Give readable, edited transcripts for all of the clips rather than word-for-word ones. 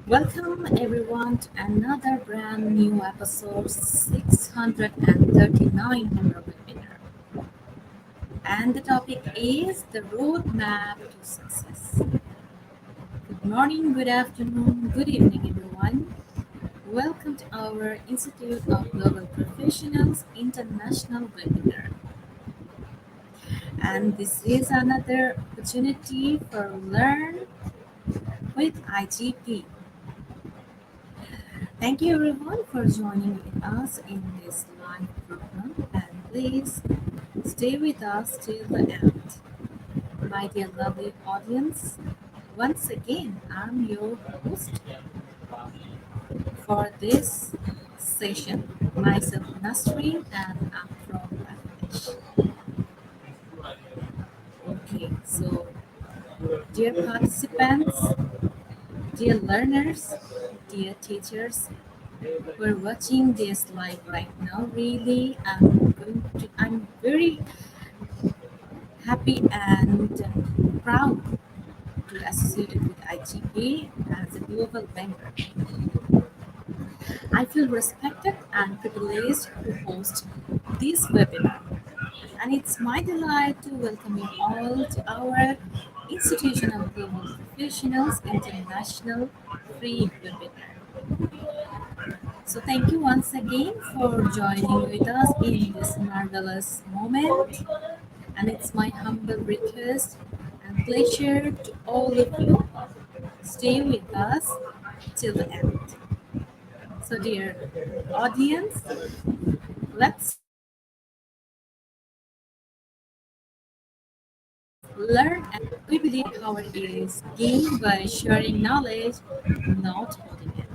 Welcome everyone to another brand new episode 639 of our webinar. And the topic is the roadmap to success. Good morning, good afternoon, good evening everyone. Welcome to our Institute of Global Professionals International webinar. And this is another opportunity for Learn with IGP. Thank you everyone for joining with us in this live program and please stay with us till the end. My dear lovely audience, once again I'm your host for this session. Myself Nasreen and I'm from Bangladesh. Okay, so dear participants, dear learners, dear teachers, we're watching this live right now. Really, I'm very happy and proud to be associated with IGP as a global member. I feel respected and privileged to host this webinar, and it's my delight to welcome you all to our Institution of Global Professionals International Free Webinar. So thank you once again for joining with us in this marvelous moment. And it's my humble request and pleasure to all of you stay with us till the end. So, dear audience, let's learn. And we believe power is gained by sharing knowledge, not holding it.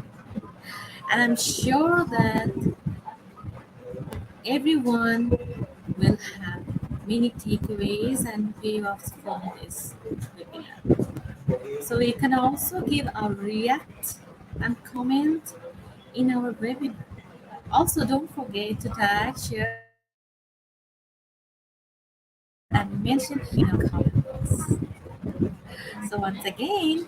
And I'm sure that everyone will have many takeaways and payoffs from this webinar. So you can also give a react and comment in our webinar. Also, don't forget to tag, share, and mention in our comment box. So once again,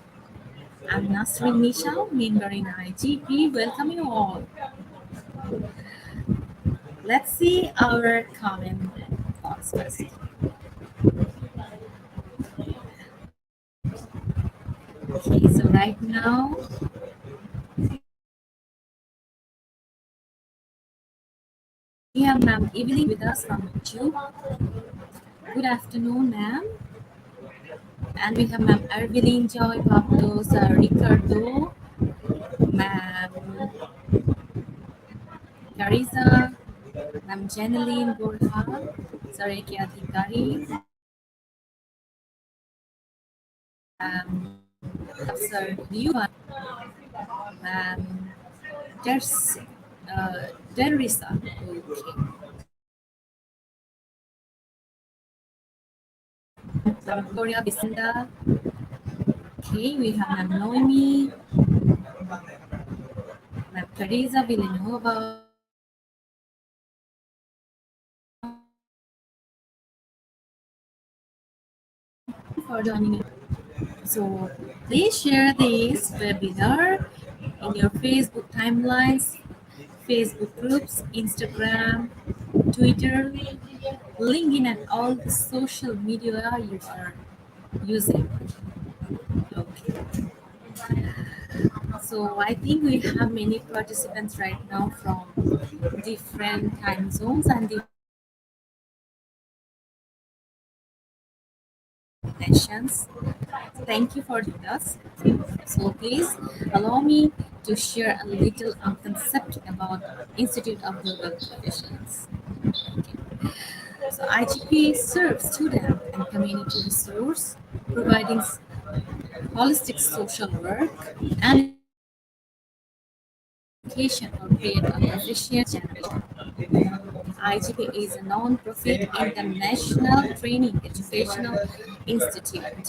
I'm Nasrin Michel, member in IGP. Welcome you all. Let's see our comment box first. Okay, so right now we have Ma'am Evelyn with us from YouTube. Good afternoon, ma'am. And we have Ma'am Arvelin Joy Pablos Ricardo, Ma'am Carissa, Ma'am Janeline Borja, Sareki Adhikari, Sir Liuan, Ma'am Ders, Derisa. Okay. Ma'am Gloria Bisinda. Okay, we have Ma'am Noemi, Ma'am Teresa Villanova, for joining us. So please share this webinar in your Facebook timelines, Facebook groups, Instagram, Twitter, LinkedIn, and all the social media you are using. Okay. So I think we have many participants right now from different time zones and different nations. Thank you for joining us. So please allow me to share a little concept about Institute of Global Professionals. Okay. So IGP serves student and community resource, providing holistic social work and education for create a proficient generation. IGP is a non-profit international training educational institute.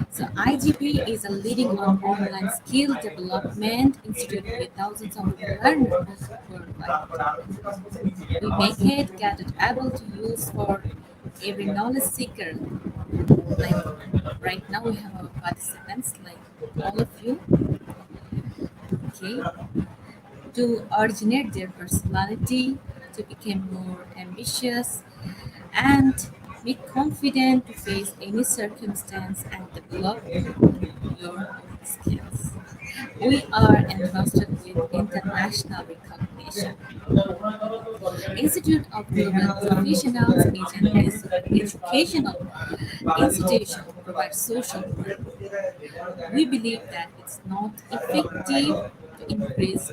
So IGP is a leading online skill development institute with thousands of learners worldwide. We make it gadget able to use for every knowledge seeker. Like right now, we have our participants, like all of you, okay, to originate their personality, to become more ambitious, and be confident to face any circumstance and develop your own skills. We are entrusted with international recognition. Institute of Global Professionals is an educational institution to provide social work. We believe that it's not effective to increase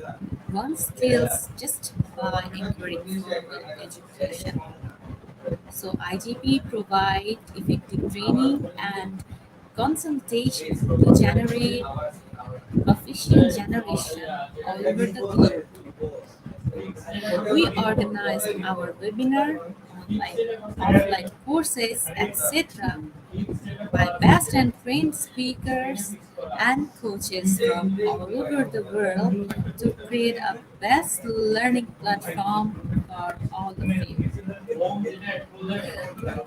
one's skills just by encouraging formal education. So IGP provide effective training and consultation to generate official generation all over the globe. We organize our webinar, online, offline courses, etc. by best and trained speakers and coaches from all over the world to create a best learning platform for all of you.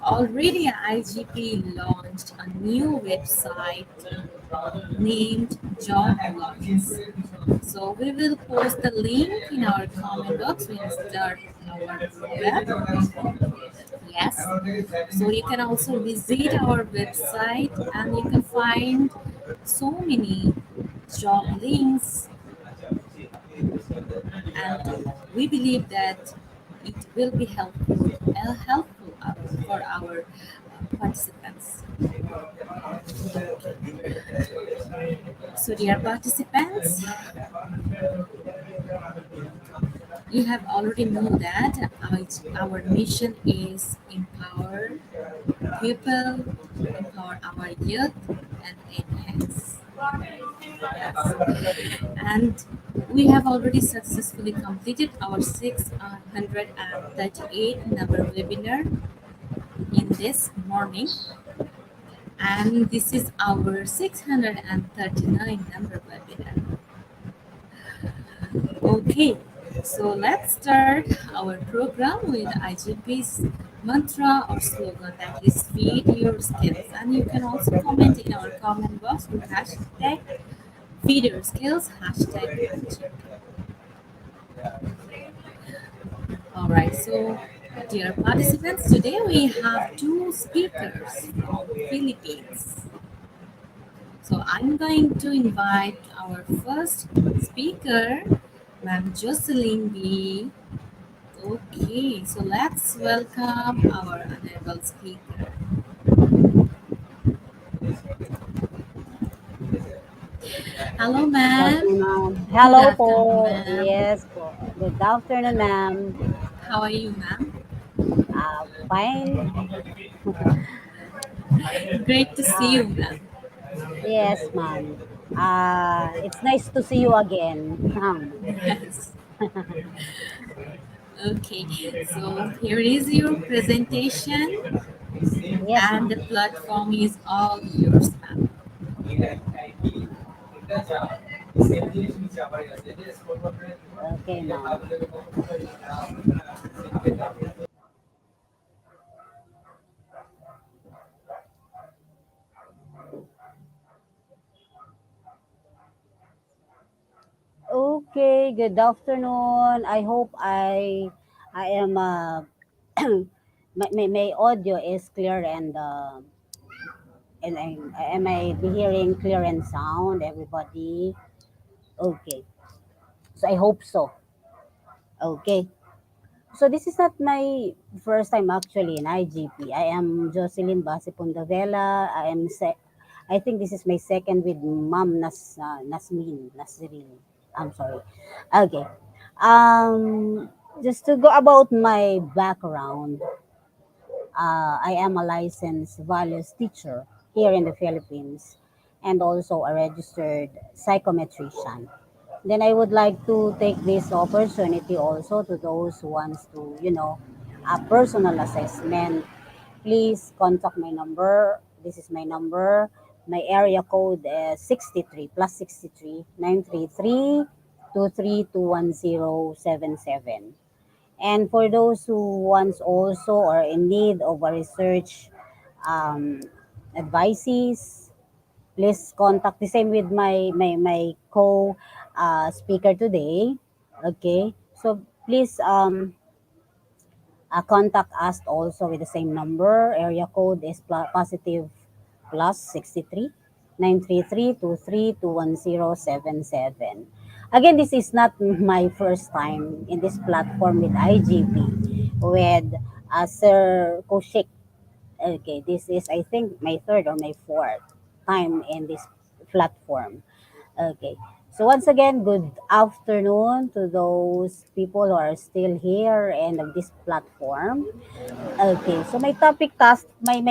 Already IGP launched a new website named Job Logs. So we will post the link in our comment box when we start our program. Yes. So you can also visit our website and you can find so many job links, and we believe that it will be helpful for our participants. So dear participants, you have already know that our mission is empower people, empower our youth, and enhance. Yes. And we have already successfully completed our 638 number webinar in this morning, and this is our 639 number webinar. Okay, so let's start our program with IGP's mantra or slogan, that is feed your skills. And you can also comment in our comment box with hashtag feed your skills, hashtag IGP. All right, so dear participants, today we have two speakers from Philippines. So I'm going to invite our first speaker, Ma'am Jocelyn B. Okay, so let's welcome our honorable speaker. Hello, Good ma'am. afternoon, ma'am. Good Hello po. afternoon, ma'am. Yes po. Good afternoon, ma'am. How are you, ma'am? Fine. Great to see Uh, you, ma'am. yes, ma'am. It's nice to see you again. Yes. Okay, so here is your presentation, Yes, and the ma'am. platform is all yours, ma'am. Okay, ma'am. Okay, good afternoon. I hope I am my audio is clear and am I be hearing clear and sound everybody? Okay. So I hope so. Okay. So this is not my first time actually in IGP. I am Jocelyn Basi Pondavela. I think this is my second with Mom Nasmin Nasrin. I'm sorry. Okay. Just to go about my background, I am a licensed values teacher here in the Philippines and also a registered psychometrician. Then I would like to take this opportunity also to those who wants to, a personal assessment. Please contact my number. This is my number. My area code is 63 plus 63 933 2321077. And for those who wants also or in need of a research um, advices, please contact the same with my co speaker today. Okay, so please contact us also with the same number. Area code is positive plus 63 933 2321077. Again, this is not my first time in this platform with IGP with Sir Koshik. Okay, this is I think my third or my fourth time in this platform. Okay. So once again, good afternoon to those people who are still here and of this platform. Okay. So my topic task my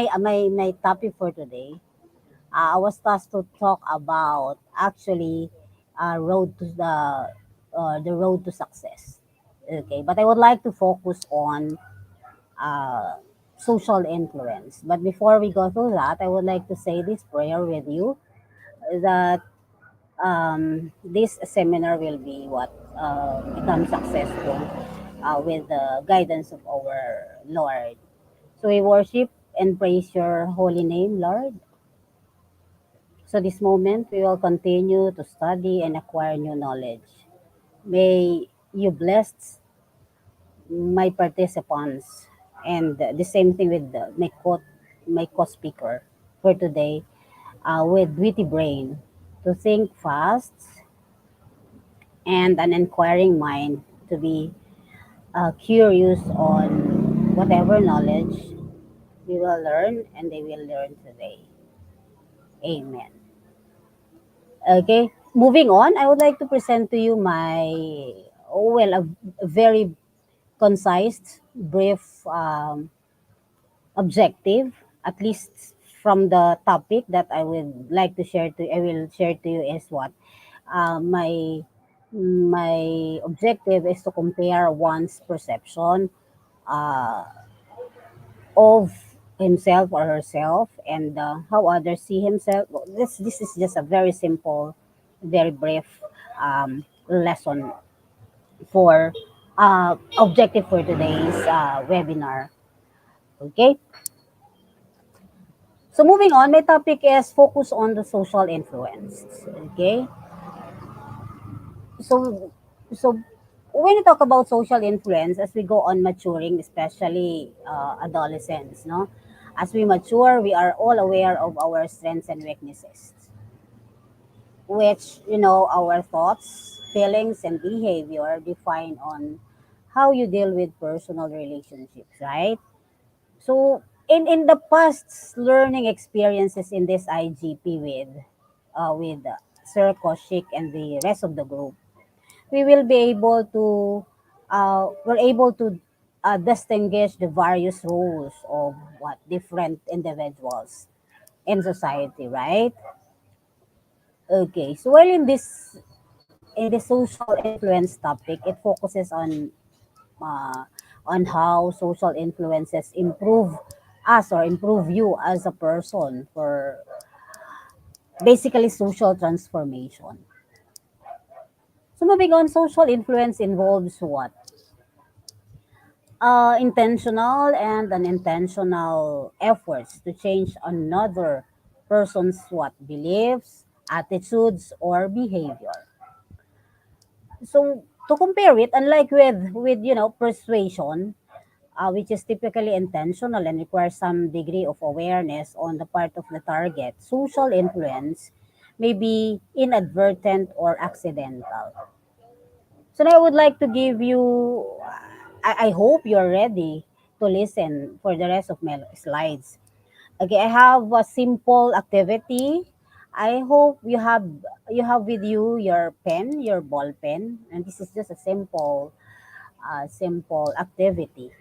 topic for today, I was tasked to talk about actually road to the road to success. Okay, but I would like to focus on uh, social influence. But before we go through that, I would like to say this prayer with you that this seminar will be what become successful with the guidance of our Lord. So we worship and praise your holy name, Lord. So this moment we will continue to study and acquire new knowledge. May you bless my participants and the same thing with my co-speaker for today with witty brain to think fast and an inquiring mind to be curious on whatever knowledge we will learn and they will learn today. Amen. Okay, moving on, I would like to present to you my, a very concise, brief objective, at least from the topic that I will share to you is what my objective is to compare one's perception uh, of himself or herself and how others see himself. This is just a very simple, very brief lesson for objective for today's webinar. Okay, so moving on, my topic is focus on the social influence. Okay, so so when we talk about social influence as we go on maturing, especially adolescents, no, as we mature we are all aware of our strengths and weaknesses, which our thoughts, feelings and behavior define on how you deal with personal relationships, right? So in the past learning experiences in this IGP with Sir Koshik and the rest of the group, we will be able to we're able to distinguish the various roles of what different individuals in society, right? Okay, so while in this social influence topic, it focuses uh, on how social influences improve us or improve you as a person for basically social transformation. So moving on, social influence involves what? Intentional and unintentional efforts to change another person's what beliefs, attitudes, or behavior. So to compare it, unlike with persuasion, which is typically intentional and requires some degree of awareness on the part of the target, social influence may be inadvertent or accidental. So now I would like to give you, I hope you're ready to listen for the rest of my slides. Okay, I have a simple activity. I hope you have with you your pen, your ball pen, and this is just a simple activity.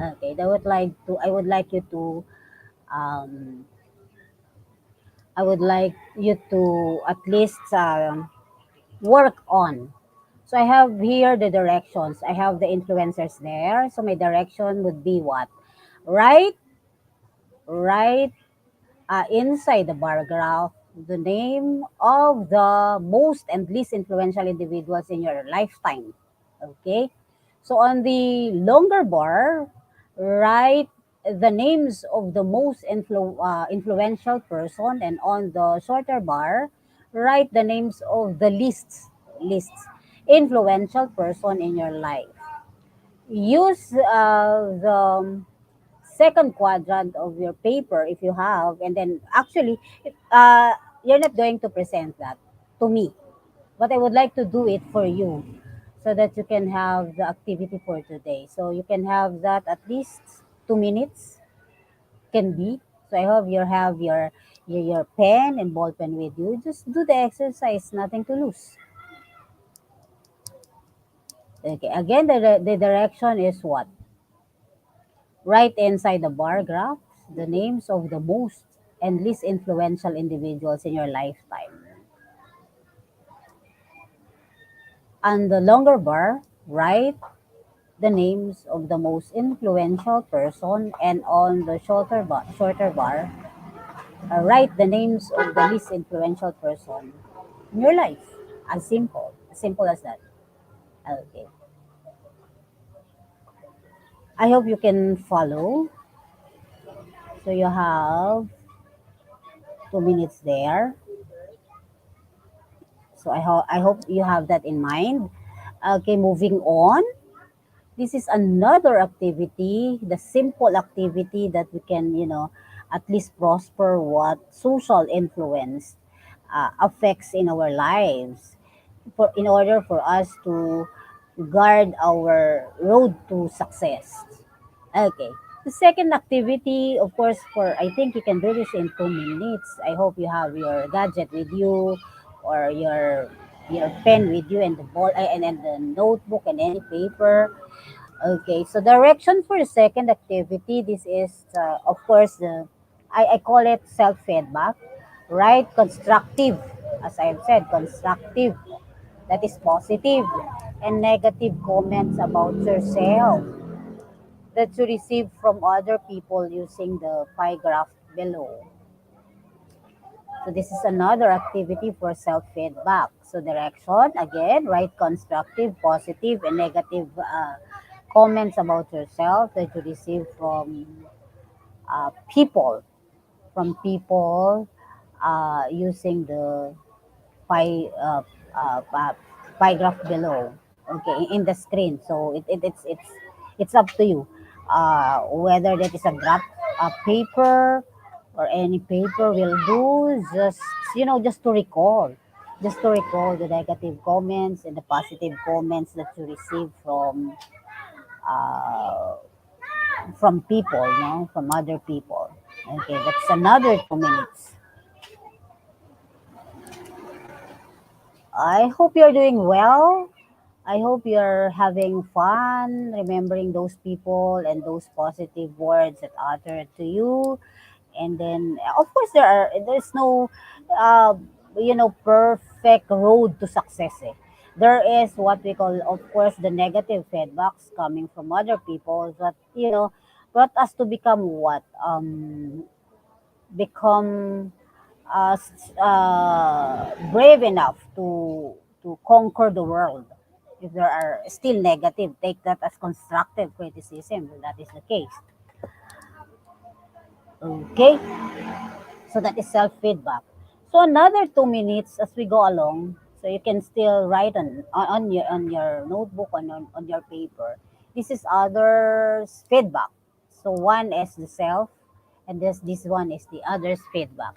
Okay, I would like you to um, I would like you to at least work on. So I have here the directions. I have the influencers there. So my direction would be what? Right, right inside the bar graph, the name of the most and least influential individuals in your lifetime. Okay. So on the longer bar, write the names of the most influential person, and on the shorter bar, write the names of the least influential person in your life. Use the second quadrant of your paper if you have, and then actually, you're not going to present that to me, but I would like to do it for you so that you can have the activity for today. So you can have that at least 2 minutes can be. So I hope you have your pen and ball pen with you. Just do the exercise, nothing to lose. Okay, again, the direction is what? Write inside the bar graphs the names of the most and least influential individuals in your lifetime. On the longer bar, write the names of the most influential person, and on the shorter bar, write the names of the least influential person in your life. As simple as that. Okay. I hope you can follow. So you have 2 minutes there. So I hope you have that in mind. Okay, moving on. This is another activity, the simple activity that we can, at least prosper what social influence affects in our lives, in order for us to guard our road to success. Okay. The second activity, of course, for I think you can do this in 2 minutes. I hope you have your gadget with you, or your pen with you, and the ball and the notebook and any paper. Okay, so direction for the second activity, this is, of course, I call it self-feedback, right? Constructive, as I've said, constructive, that is positive, and negative comments about yourself that you receive from other people using the pie graph below. So this is another activity for self-feedback. So direction, again, write constructive, positive, and negative comments about yourself that you receive people, from people using the pie, pie graph below, okay, in the screen. So it's up to you, whether that is a graph, a paper, or any paper will do. Just to recall, the negative comments and the positive comments that you receive uh, from people, no, from other people. Okay, that's another 2 minutes. I hope you're doing well. I hope you're having fun remembering those people and those positive words that uttered to you. And then, of course, there's no, uh, perfect road to success. Eh. There is what we call, of course, the negative feedbacks coming from other people that brought us to become what, become brave enough to conquer the world. If there are still negative, take that as constructive criticism. If that is the case. Okay, so that is self feedback. So another 2 minutes as we go along. So you can still write on your notebook, on your paper. This is others feedback. So one is the self, and this one is the others feedback.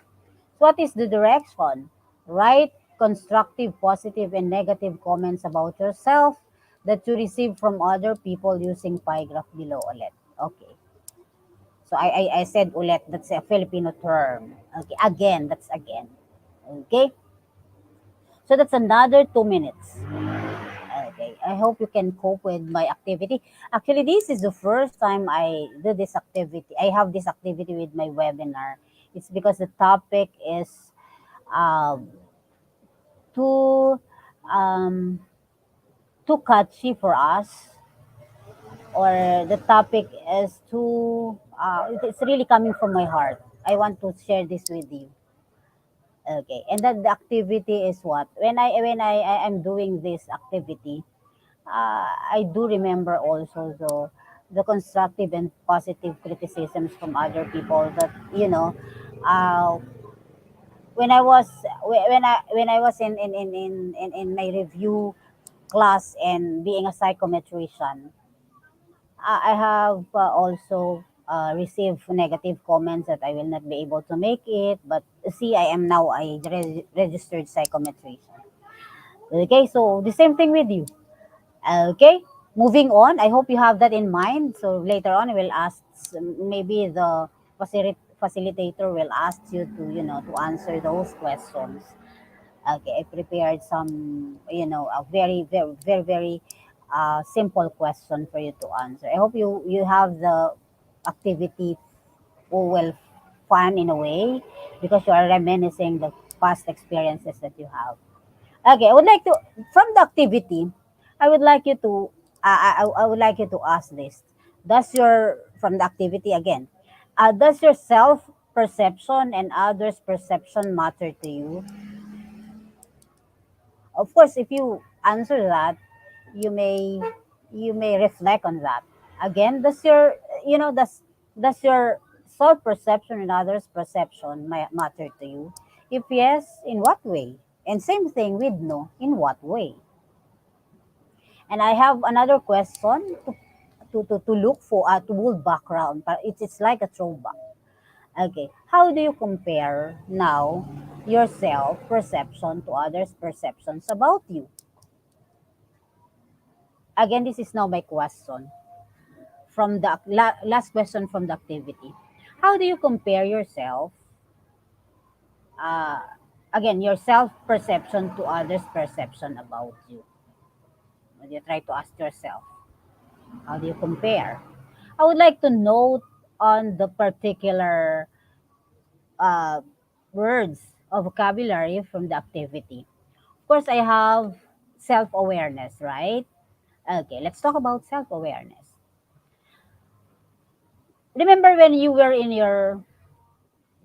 What is the direction? Write constructive, positive, and negative comments about yourself that you receive from other people using pie graph below ulit. Okay. So I said ulit, that's a Filipino term. Okay. Again, that's again. Okay. So that's another 2 minutes. Okay. I hope you can cope with my activity. Actually, this is the first time I do this activity. I have this activity with my webinar. It's because the topic is um, too um, too catchy for us, or the topic is too it's really coming from my heart. I want to share this with you. Okay, and then the activity is what, when I am doing this activity, I do remember also the constructive and positive criticisms from other people that uh, when I was in my review class and being a psychometrician, I have also received negative comments that I will not be able to make it. But see, I am now a registered psychometrician. Okay, so the same thing with you. Okay, moving on. I hope you have that in mind. So later on, I will ask, maybe the facilitator will ask you to to answer those questions. Okay, I prepared some, a very, very, very, very simple question for you to answer. I hope you have the activity, well, fun in a way, because you are reminiscing the past experiences that you have. Okay, I would like to, from the activity, I would like you to, I would like you to ask this. Does your, from the activity again, does your self perception and others' perception matter to you? Of course, if you answer that, you may you may reflect on that. Again, does your, does your self perception and others' perception matter to you? If yes, in what way? And same thing with no, in what way? And I have another question to look for to build background, but it's like a throwback. Okay, how do you compare now your self perception to others' perceptions about you? Again, this is now my question from the last question from the activity. How do you compare yourself, uh, again, your self perception to others' perception about you? When you try to ask yourself, how do you compare? I would like to note on the particular uh, words or vocabulary from the activity. Of course, I have self awareness, right? Okay, let's talk about self awareness. Remember when you were in your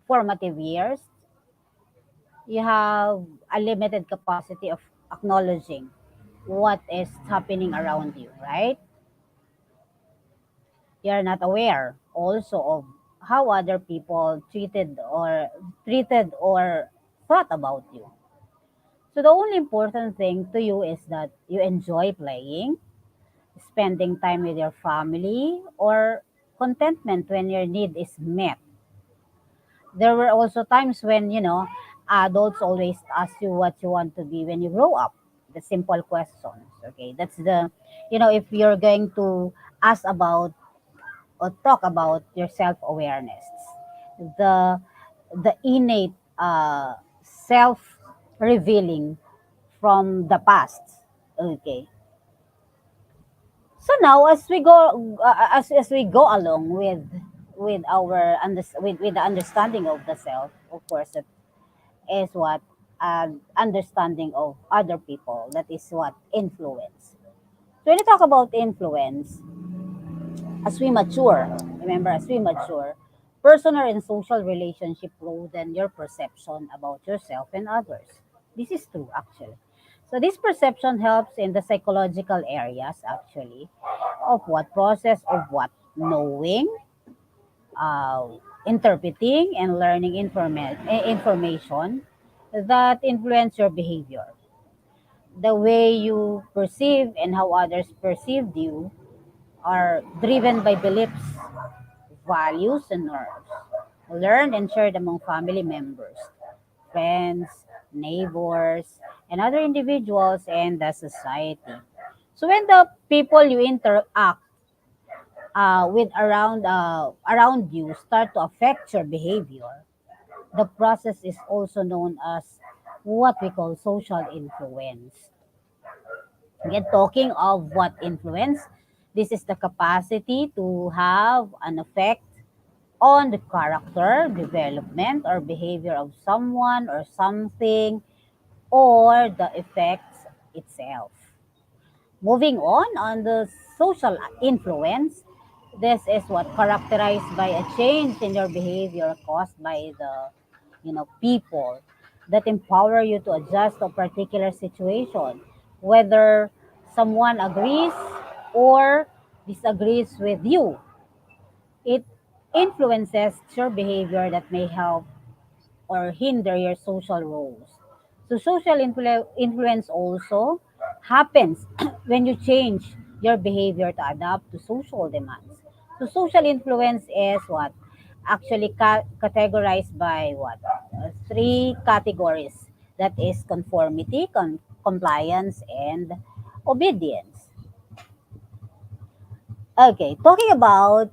formative years, you have a limited capacity of acknowledging what is happening around you, right? You're not aware also of how other people treated or thought about you. So the only important thing to you is that you enjoy playing, spending time with your family, or contentment when your need is met. There were also times when, adults always ask you what you want to be when you grow up. The simple questions. Okay. That's the, if you're going to ask about or talk about your self awareness, the, the innate self revealing from the past. Okay. So now, as we go, as we go along with our with the understanding of the self, of course, that is what understanding of other people. That is what influence. So when you talk about influence, as we mature, remember, as we mature, personal and social relationship broaden your perception about yourself and others. This is true, actually. So this perception helps in the psychological areas, actually, of what process of what knowing, uh, interpreting, and learning information that influence your behavior. The way you perceive and how others perceive you are driven by beliefs, values, and norms, learned and shared among family members, friends, neighbors, and other individuals and the society. So when the people you interact with around you start to affect your behavior, the process is also known as what we call social influence. Again, talking of what influence, this is the capacity to have an effect on the character, development, or behavior of someone or something, or the effects itself. Moving on the social influence, this is what characterized by a change in your behavior caused by the people that empower you to adjust to a particular situation, whether someone agrees or disagrees with you. It influences your behavior that may help or hinder your social roles. So social influence also happens when you change your behavior to adapt to social demands. So social influence is what? Actually categorized by what? Three categories. That is conformity, compliance, and obedience. Okay, talking about,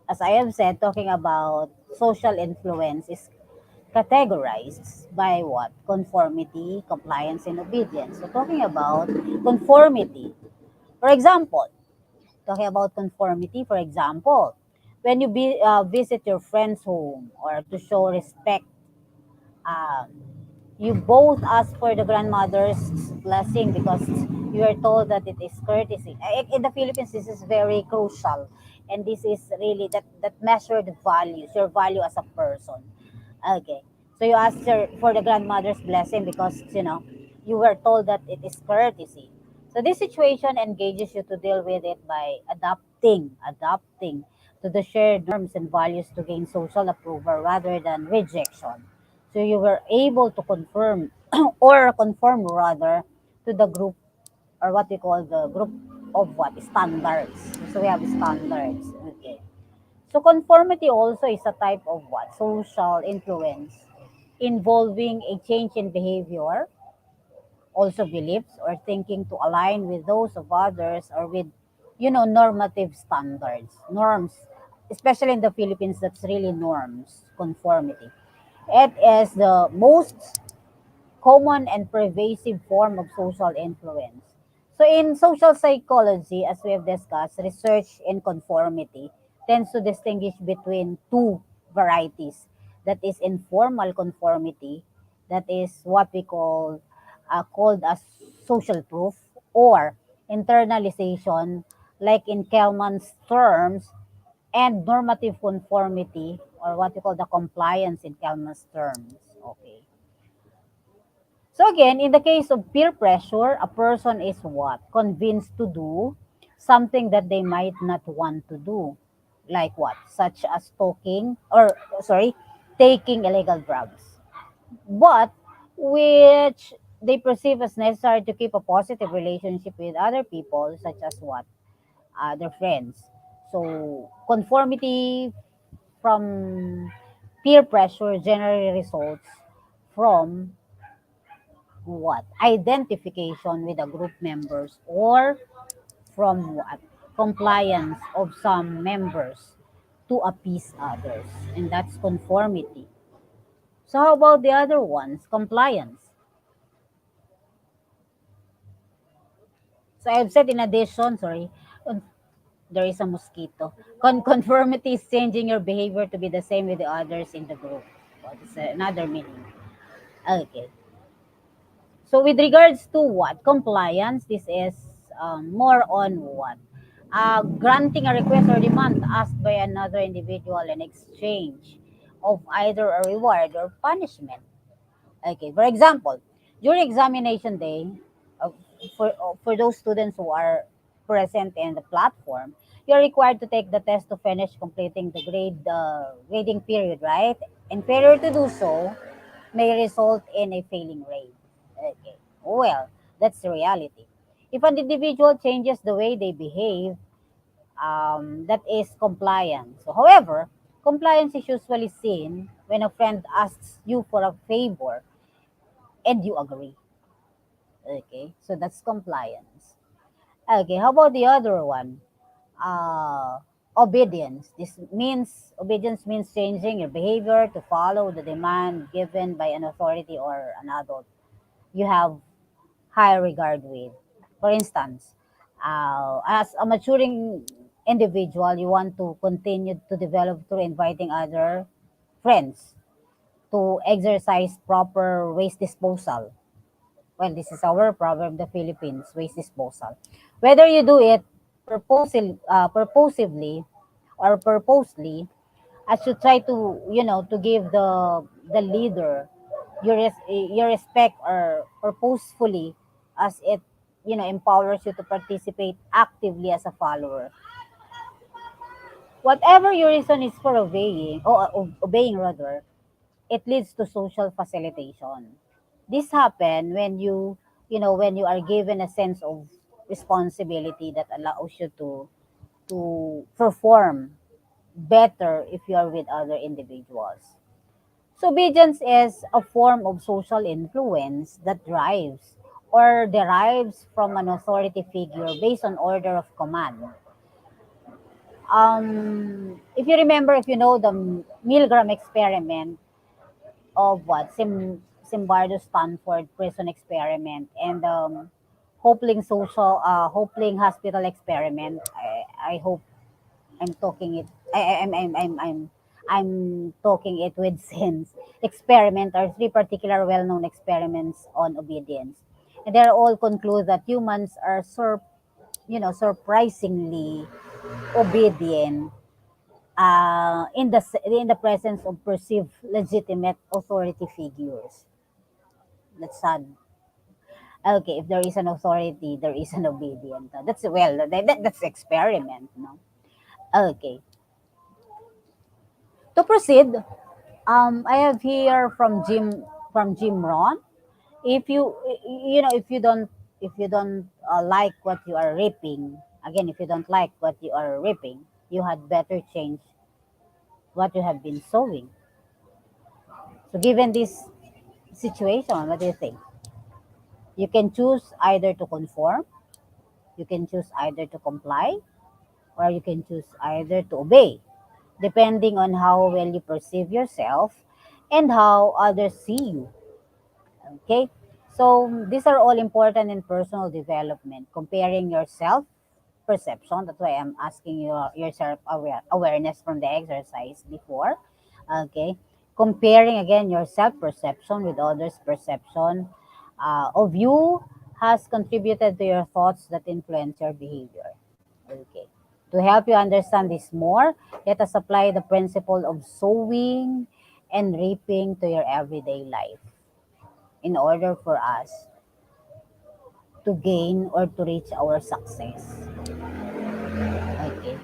as I have said, talking about social influence is categorized by what? Conformity, compliance, and obedience. So talking about conformity, for example, talking about conformity, for example, when you visit your friend's home or to show respect, um, you both ask for the grandmother's blessing because you are told that it is courtesy. In the Philippines, this is very crucial, and this is really that measured values, your value as a person. Okay, so you ask for the grandmother's blessing because you were told that it is courtesy. So this situation engages you to deal with it by adapting to the shared norms and values to gain social approval rather than rejection. So you were able to confirm or conform rather to the group, or what we call the group of what? Standards. So we have standards. Okay. So conformity also is a type of what? Social influence involving a change in behavior, also beliefs or thinking to align with those of others or with normative standards, norms, especially in the Philippines. That's really norms, conformity. It is the most common and pervasive form of social influence. So, in social psychology, as we have discussed, research in conformity tends to distinguish between two varieties. That is informal conformity, that is what we called as social proof, or internalization, like in Kelman's terms, and normative conformity, or what we call the compliance in Kelman's terms. Okay. So again, in the case of peer pressure, a person is what? Convinced to do something that they might not want to do. Like what? Such as taking illegal drugs. But which they perceive as necessary to keep a positive relationship with other people, such as what? Their friends. So conformity from peer pressure generally results from what? Identification with the group members, or from what? Compliance of some members to appease others. And that's conformity. So how about the other ones? Compliance. So I've said in addition, sorry, con- there is a mosquito. Conformity is changing your behavior to be the same with the others in the group. What is another meaning? Okay. So with regards to what? Compliance, this is more on what? Granting a request or demand asked by another individual in exchange of either a reward or punishment. Okay, for example, during examination day, uh, for those students who are present in the platform, you're required to take the test to finish completing the grading period, right? And failure to do so may result in a failing grade. Okay, well, that's the reality. If an individual changes the way they behave, that is compliance. So, however, compliance is usually seen when a friend asks you for a favor and you agree. Okay, so that's compliance. Okay, how about the other one? Uh, Obedience means changing your behavior to follow the demand given by an authority or an adult you have high regard with. For instance, as a maturing individual, you want to continue to develop through inviting other friends to exercise proper waste disposal. Well, this is our problem, the Philippines, waste disposal. Whether you do it purposively or purposely, as you try to, to give the leader your respect, or purposefully, as it empowers you to participate actively as a follower. Whatever your reason is for obeying, or obeying rather, it leads to social facilitation. This happen when when you are given a sense of responsibility that allows you to perform better if you are with other individuals. So obedience is a form of social influence that drives or derives from an authority figure based on order of command. If you remember, if you know the Milgram experiment of what Simbardo Stanford prison experiment and Hopling hospital experiment. I hope I'm talking it. I'm talking it with sense. Experiment are three particular well-known experiments on obedience, and they all conclude that humans are surprisingly obedient in the presence of perceived legitimate authority figures. That's sad. Okay, if there is an authority, there is an obedient. That's experiment, no? Okay. To proceed, I have here from Jim Ron. If you don't like what you are reaping, again, if you don't like what you are reaping, you had better change what you have been sowing. So given this situation, what do you think? You can choose either to conform, you can choose either to comply, or you can choose either to obey, depending on how well you perceive yourself and how others see you. Okay? So these are all important in personal development. Comparing your self perception. That's why I'm asking your self awareness from the exercise before. Okay? Comparing again your self perception with others' perception of you has contributed to your thoughts that influence your behavior. Okay. To help you understand this more, let us apply the principle of sowing and reaping to your everyday life in order for us to gain or to reach our success. Okay.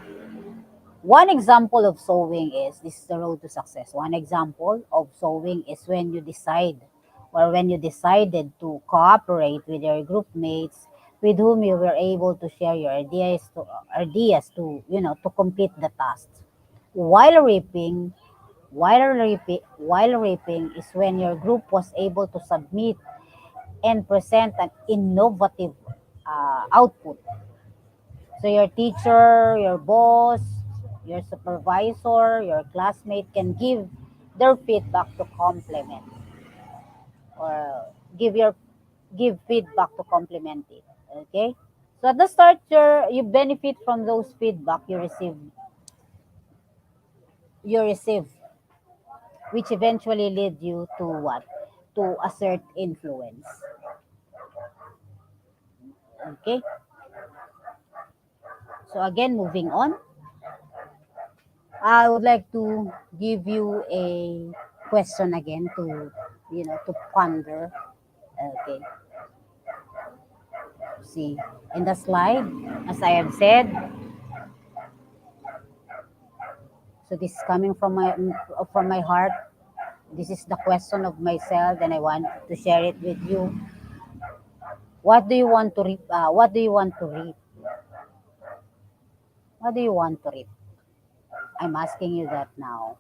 One example of sowing is this is the road to success. One example of sowing is when you decide or when you decided to cooperate with your group mates with whom you were able to share your ideas to complete the task. While reaping, while reaping is when your group was able to submit and present an innovative output. So your teacher, your boss, your supervisor, your classmate can give their feedback to complement or give feedback to complement it. Okay? So at the start you benefit from those feedback you receive, which eventually lead you to what? To assert influence. Okay? So again, moving on, I would like to give you a question again to ponder. Okay, see in the slide, as I have said, so this is coming from my heart. This is the question of myself, and I want to share it with you. What do you want to reap? What do you want to reap? What do you want to reap? I'm asking you that now.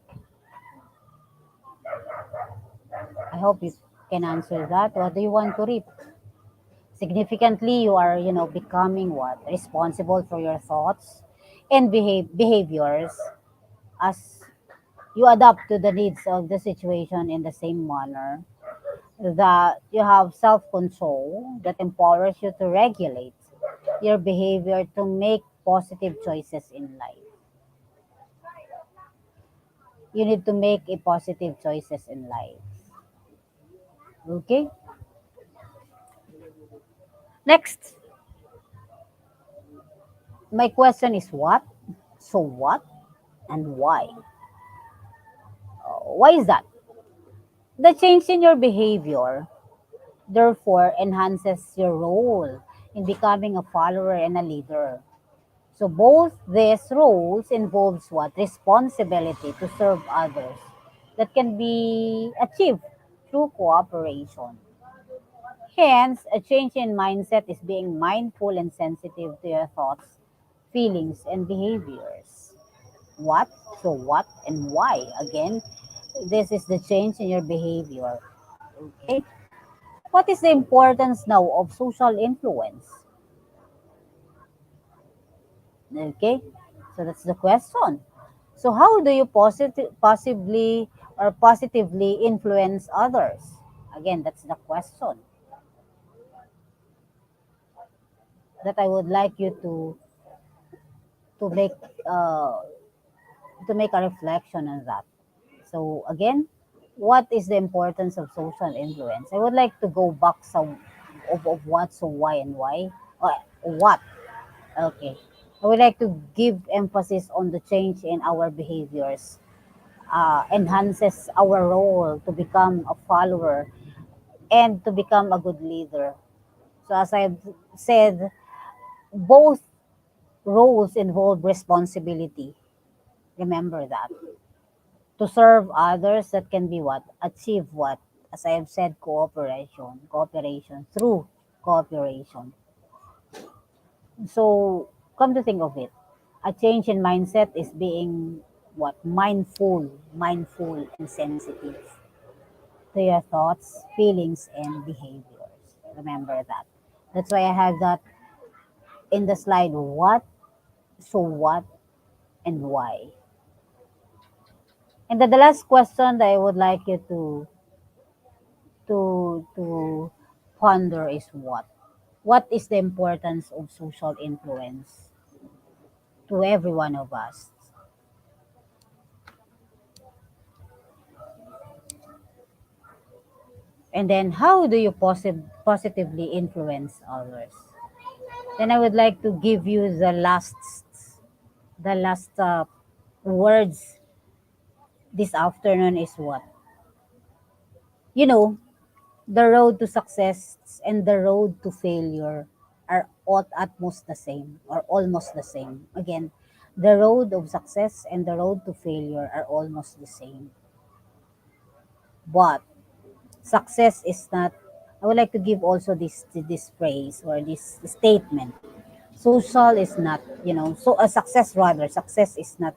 I hope you can answer that. What do you want to reap? Significantly, you are becoming what? Responsible for your thoughts and behaviors as you adapt to the needs of the situation in the same manner that you have self-control that empowers you to regulate your behavior to make positive choices in life. You need to make a positive choices in life. Okay? Next, my question is what? So what and why? Why is that? The change in your behavior therefore enhances your role in becoming a follower and a leader. So both these roles involves what? Responsibility to serve others that can be achieved through cooperation. Hence, a change in mindset is being mindful and sensitive to your thoughts, feelings, and behaviors. What? So what and why? Again, this is the change in your behavior. Okay? What is the importance now of social influence? Okay? So that's the question. So how do you possibly or positively influence others? Again, that's the question that I would like you to make uh, to make a reflection on that. So again, what is the importance of social influence? I would like to go back some of what, so why and why. What? Okay. I would like to give emphasis on the change in our behaviors, enhances our role to become a follower and to become a good leader. So as I've said, both roles involve responsibility. Remember that. To serve others, that can be what? Achieve what? As I have said, cooperation. Cooperation through cooperation. So come to think of it, a change in mindset is being what? Mindful and sensitive to your thoughts, feelings, and behaviors. Remember that. That's why I have that in the slide. What, so what, and why. And then the last question that I would like you to ponder is what? What is the importance of social influence to every one of us? And then how do you positively influence others? Then I would like to give you the last words this afternoon is what? You know, the road to success and the road to failure are all at most the same or almost the same. Again, the road of success and the road to failure are almost the same. But success is not, I would like to give also this phrase or this statement. Social is not, so a success rather, success is not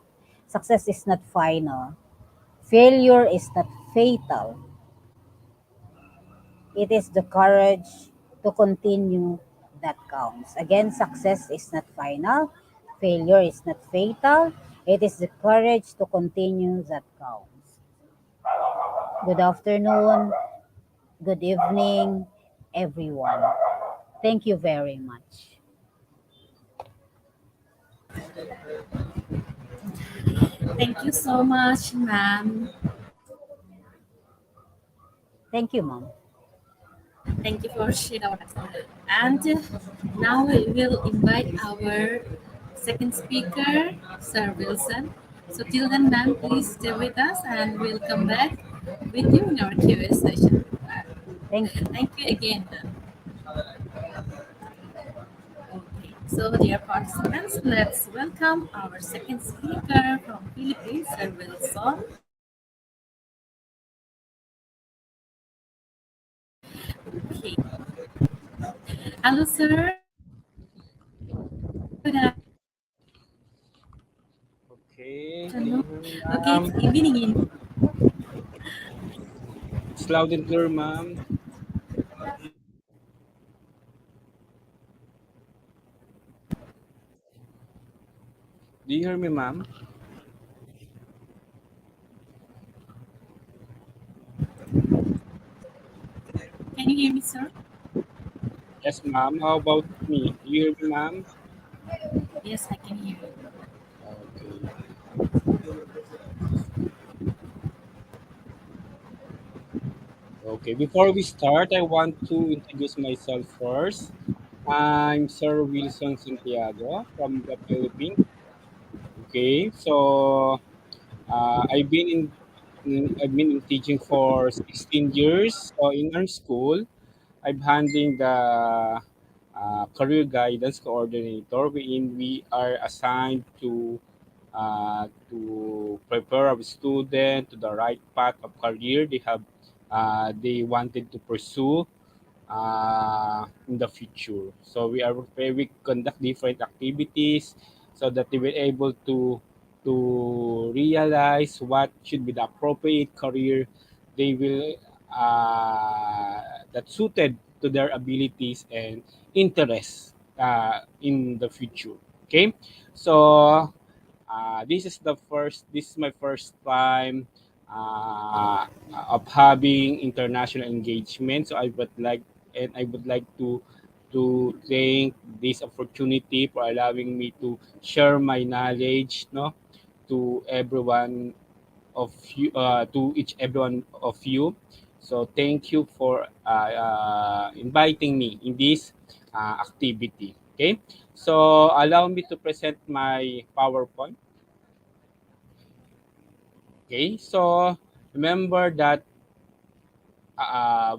final. Failure is not fatal. It is the courage to continue that counts. Again, success is not final. Failure is not fatal. It is the courage to continue that counts. Good afternoon. Good evening, everyone. Thank you very much. Thank you so much, ma'am. Thank you, Mom. Thank you for sharing our and now we will invite our second speaker, Sir Wilson. So till then, ma'am, please stay with us and we'll come back with you in our Q&A session. Thank you. Thank you again, ma'am. Okay, so dear participants, let's welcome our second speaker from Philippines, Sir Wilson. Okay. Hello, sir. Good Okay, can you afternoon. hear me, Okay, it's ma'am? evening in. It's loud and clear, ma'am. Do you hear me, ma'am? Can you hear me, sir? Yes, ma'am. How about me? Do you hear me, ma'am? Yes, I can hear you. Okay. Okay. Before we start, I want to introduce myself first. I'm Sir Wilson Santiago from the Philippines. Okay. So I've been in teaching for 16 years. So in our school, I'm handling the career guidance coordinator, wherein we are assigned to prepare our student to the right path of career they wanted to pursue in the future. So we conduct different activities so that they will able to realize what should be the appropriate career they will that suited to their abilities and interests in the future. Okay, so this is my first time of having international engagement. So I would like to thank this opportunity for allowing me to share my knowledge, no, to everyone to each everyone of you. So thank you for inviting me in this activity. Okay, so allow me to present my PowerPoint. Okay, so remember that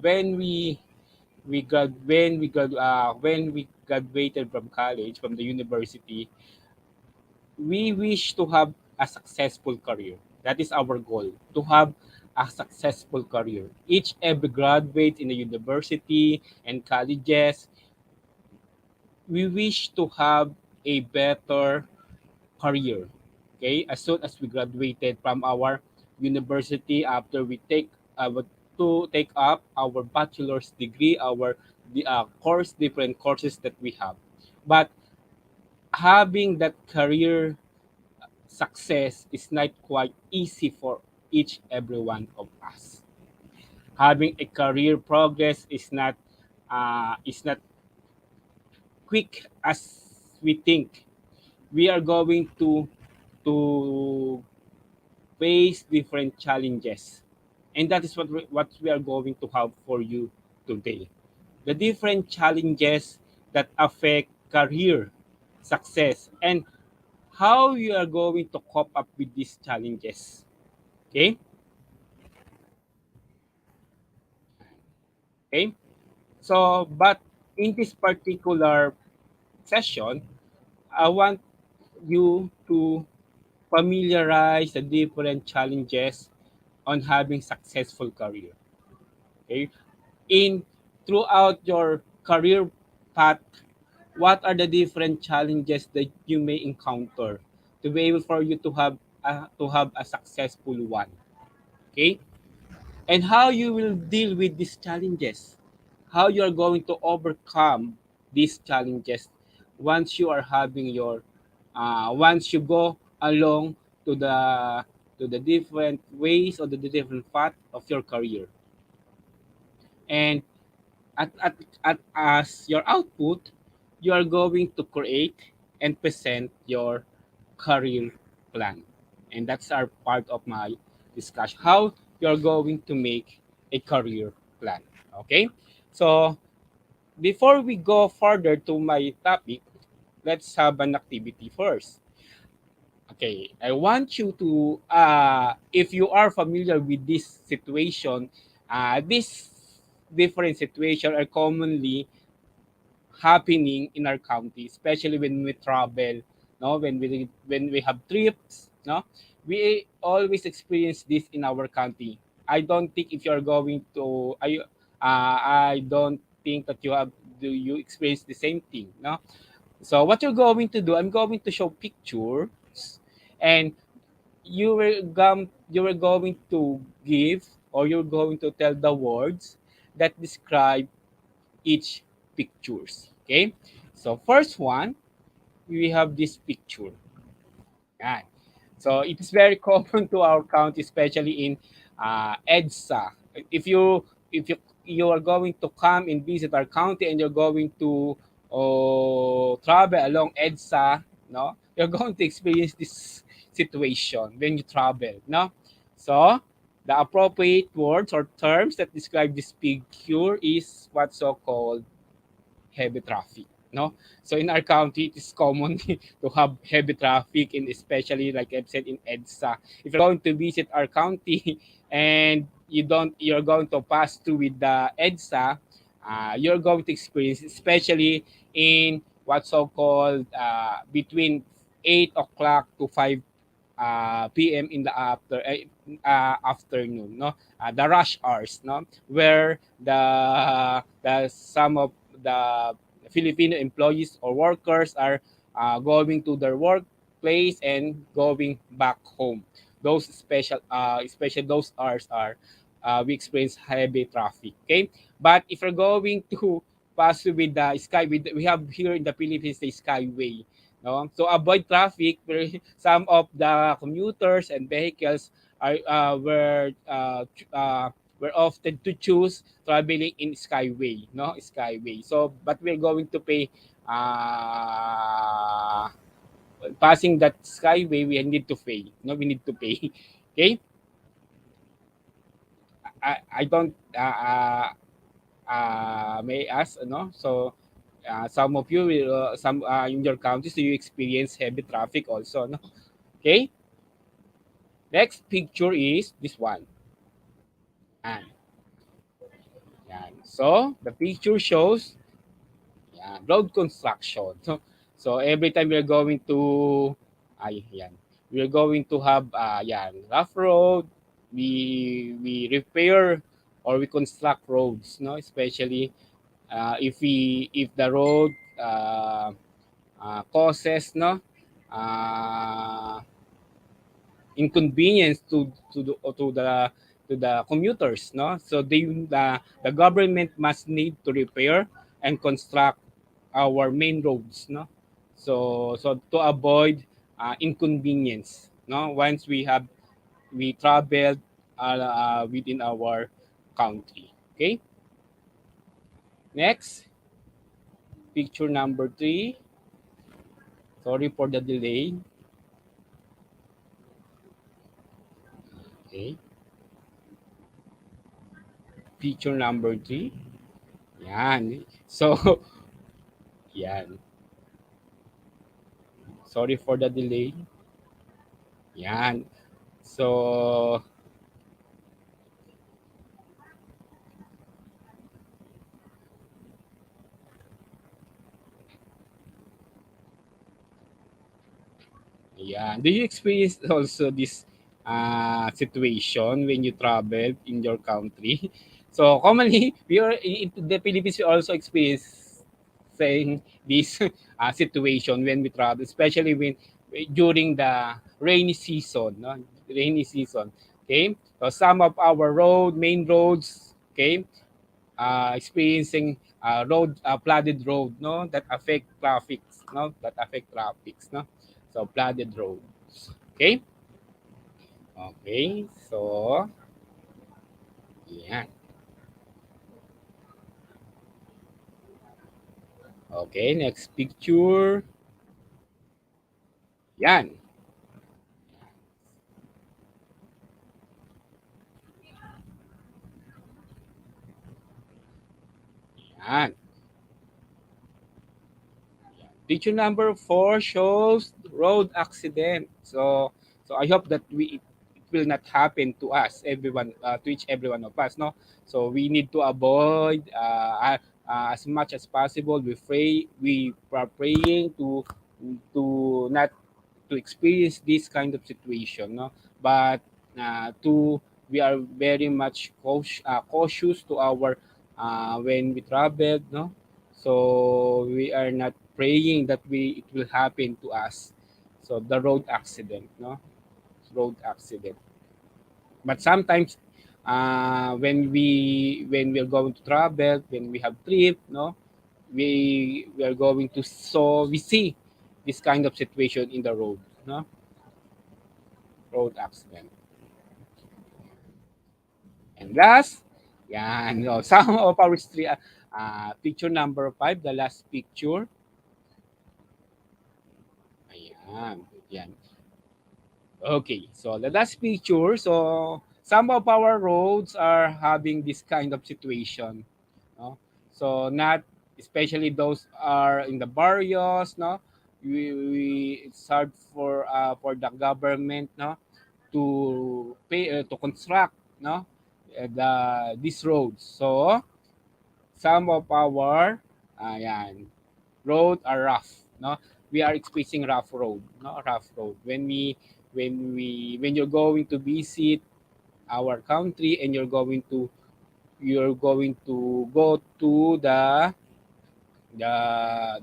when we graduated from college, from the university, we wish to have a successful career. That is our goal, to have a successful career. Each every graduate in the university and colleges, we wish to have a better career. Okay, as soon as we graduated from our university, after we take up our bachelor's degree, different courses that we have. But having that career success is not quite easy for each every one of us. Having a career progress is not quick as we think. We are going to face different challenges. And that is what we are going to have for you today. The different challenges that affect career success and how you are going to cope up with these challenges. Okay? Okay? So, but in this particular session, I want you to familiarize the different challenges on having successful career. Okay? In throughout your career path, what are the different challenges that you may encounter to be able for you to have a successful one? Okay, and how you will deal with these challenges, how you are going to overcome these challenges once you are having your once you go along to the different ways or the different path of your career. And at, at, as your output, you are going to create and present your career plan. And that's our part of my discussion. How you're going to make a career plan. Okay? So before we go further to my topic, let's have an activity first. Okay, I want you to, if you are familiar with this situation, this different situation are commonly happening in our county, especially when we travel, no, when we have trips, no, we always experience this in our county. I don't think if you are going to, I don't think that do you experience the same thing, no. So what you're going to do, I'm going to show pictures, and you were going to give or you're going to tell the words that describe each pictures. Okay. So first one, we have this picture. Yan. So it is very common to our county, especially in EDSA. If you are going to come and visit our county and you're going to travel along EDSA, no, you're going to experience this situation when you travel, no. So the appropriate words or terms that describe this picture is what's so called heavy traffic, no. So in our county it is common to have heavy traffic, and especially like I've said in EDSA. If you're going to visit our county and you're going to pass through with the EDSA, you're going to experience, especially in what so-called between 8 o'clock to 5 p.m. in the afternoon, no, the rush hours, no, where the some of the Filipino employees or workers are going to their workplace and going back home. Those especially those hours are we experience heavy traffic. Okay, but if you're going to pass with the sky, we have here in the Philippines the Skyway. No? So avoid traffic. Some of the commuters and vehicles are were often to choose traveling in Skyway, no, Skyway. So, but we're going to pay uh, passing that Skyway. We need to pay. No, we need to pay. Okay, I don't may ask, no. So, some of you will, some in your counties, do you experience heavy traffic also, no? Okay. Next picture is this one. Yan. Yan. So, the picture shows road construction. So every time we're going to, we're going to have, rough road, we repair or we construct roads, no? Especially if the road causes, no, uh, inconvenience to the commuters, no, so the government must need to repair and construct our main roads, no, so to avoid inconvenience, no, once we traveled within our country. Okay, next picture number 3. Sorry for the delay. Okay, picture number 3. Yan. So, yan. Sorry for the delay. Yan. So, yeah. Do you experience also this situation when you travel in your country? So commonly, we are in the Philippines. We also experience saying this situation when we travel, especially when during the rainy season. No? Rainy season. Okay. So some of our main roads, okay, experiencing flooded road, no, that affect traffic, no, that affect traffics, no, so flooded roads. Okay, okay, so yeah, okay, next picture. Yan, yan. Picture number 4 shows road accident. So I hope that it will not happen to us, everyone, to each every one of us. No, so we need to avoid as much as possible. We are praying to not to experience this kind of situation. No, but to we are very much cautious to our when we travel. No, so we are not praying that we it will happen to us. So the road accident, no, road accident. But sometimes, when we are going to travel, when we have trip, no, we are going to so we see this kind of situation in the road, no, road accident. And last, no, some of our street, picture number 5, the last picture. Ayan, yan. Okay, so the last picture. So some of our roads are having this kind of situation. No? So not especially those are in the barrios. No, it's hard for the government, no, to pay to construct, no, the these roads. So some of our ayan, road are rough, no? We are experiencing rough road, no? Rough road. When you're going to visit our country and you're going to go to the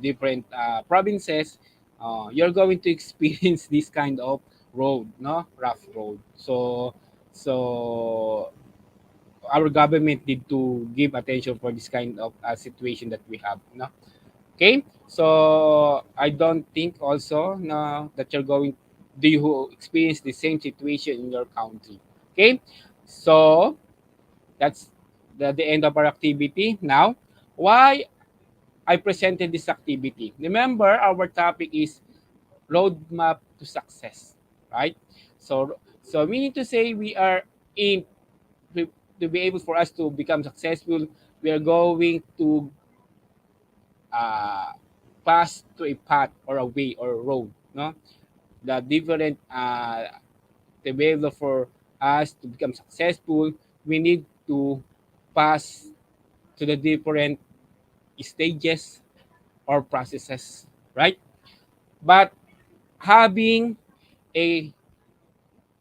different provinces, you're going to experience this kind of road, no? Rough road. So our government need to give attention for this kind of situation that we have, no? Okay, so I don't think also no that you're going do you experience the same situation in your country. Okay, so that's the end of our activity. Now, why I presented this activity? Remember, our topic is roadmap to success, right? So meaning to say we are in to, to be able for us to become successful, we are going to uh, pass to a path or a way or a road, no? The different to be able for us to become successful, we need to pass to the different stages or processes, right? But having a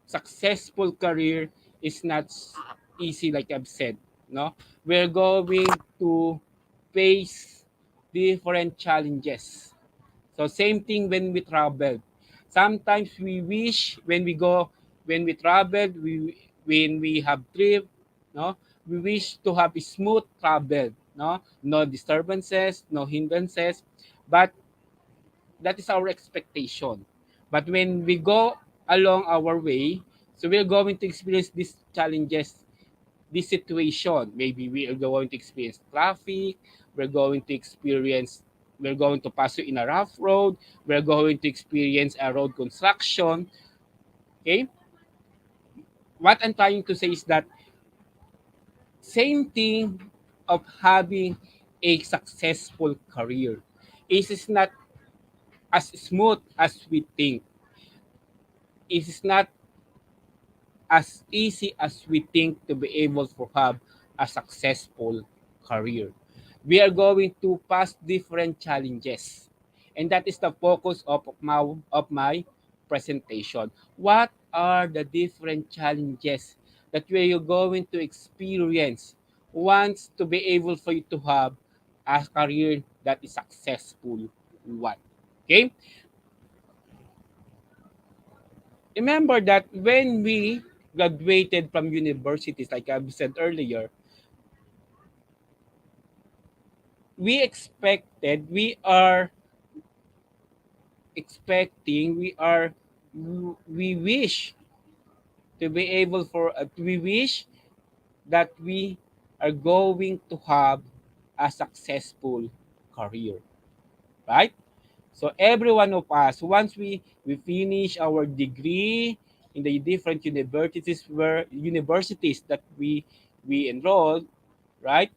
successful career is not easy, like I've said. No, we're going to face different challenges. So same thing when we travel. Sometimes we wish when we travel, when we have trip, no, we wish to have a smooth travel, no disturbances, no hindrances, but that is our expectation. But when we go along our way, so we're going to experience these challenges, this situation. Maybe we are going to experience traffic, we're going to experience, we're going to pass in a rough road, we're going to experience a road construction. Okay? What I'm trying to say is that same thing of having a successful career. It is not as smooth as we think. It is not as easy as we think to be able to have a successful career. We are going to pass different challenges. And that is the focus of my presentation. What are the different challenges that we are going to experience once to be able for you to have a career that is successful one? Okay? Remember that when we graduated from universities, like I've said earlier, we are expecting, we wish to be able for, we wish that we are going to have a successful career, right? So every one of us, once we finish our degree in the different universities that we enrolled, right?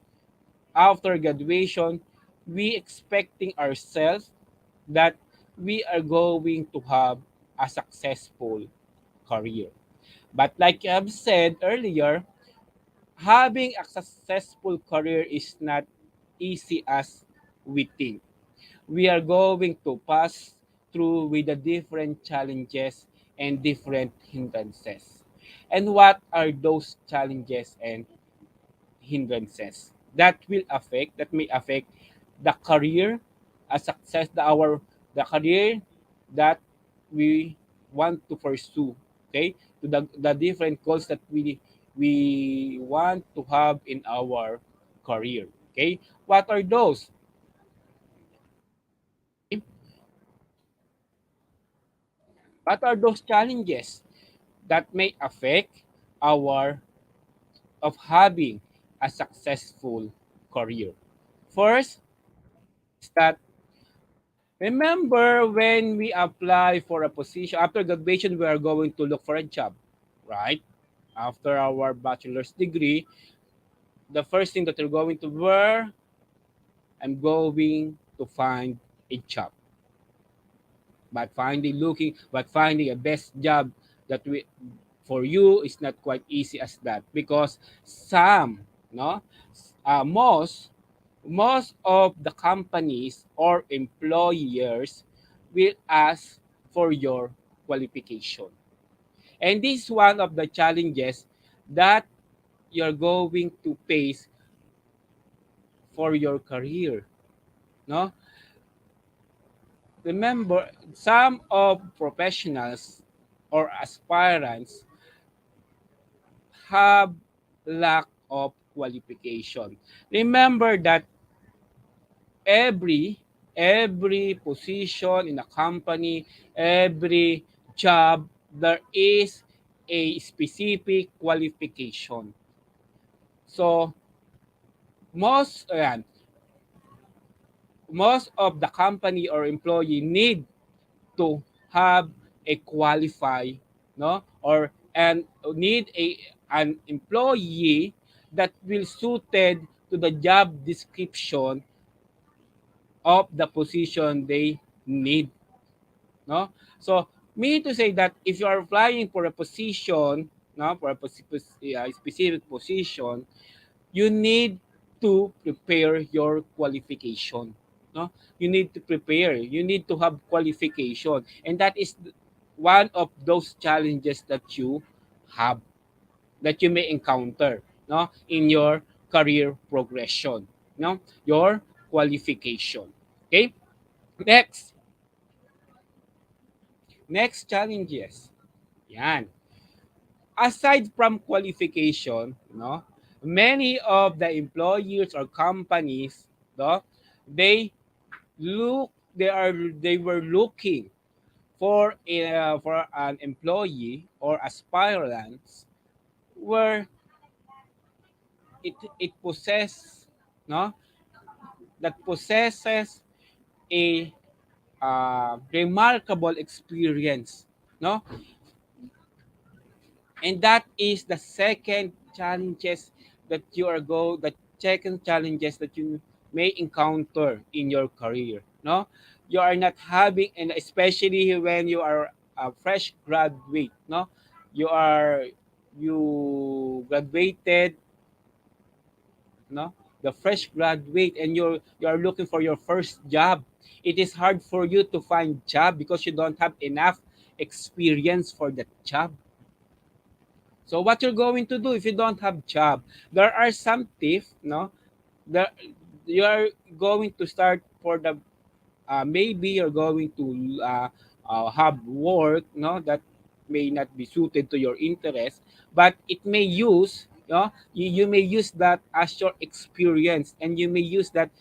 After graduation, we expecting ourselves that we are going to have a successful career. But like I've said earlier, having a successful career is not easy as we think. We are going to pass through with the different challenges and different hindrances. And what are those challenges and hindrances that may affect the career, a success, the career that we want to pursue, okay, to the different goals that we want to have in our career. Okay, what are those? What are those challenges that may affect our of having a successful career? First is that, remember when we apply for a position after graduation, we are going to look for a job, right? After our bachelor's degree, the first thing that you're going to wear, I'm going to find a job. But finding a best job that we for you is not quite easy as that, because some, no, most most of the companies or employers will ask for your qualification. And this is one of the challenges that you're going to face for your career. No? Remember, some of professionals or aspirants have lack of qualification. Remember that every position in a company, every job, there is a specific qualification. So most ayan, most of the company or employee need to have a qualified, no, or and need an employee that will suited to the job description of the position they need, no. So meaning to say that if you are applying for a position, no, for a specific position, you need to prepare your qualification, no. You need to prepare, you need to have qualification, and that is one of those challenges that you have, that you may encounter, no, in your career progression, no, your qualification. Okay, next challenges, yan, aside from qualification, no, many of the employers or companies, no, they they were looking for an employee or aspirants where it possess, no, that possesses a remarkable experience, no, and that is the second challenges that you are go the second challenges that you may encounter in your career, no. You are not having, and especially when you are a fresh graduate, no, you graduated, no, the fresh graduate, and you are looking for your first job. It is hard for you to find job because you don't have enough experience for that job. So what you're going to do if you don't have job? There are some tips, no? There, you are going to start for the maybe you're going to have work, no, that may not be suited to your interest, but it may use, no, you may use that as your experience, and you may use that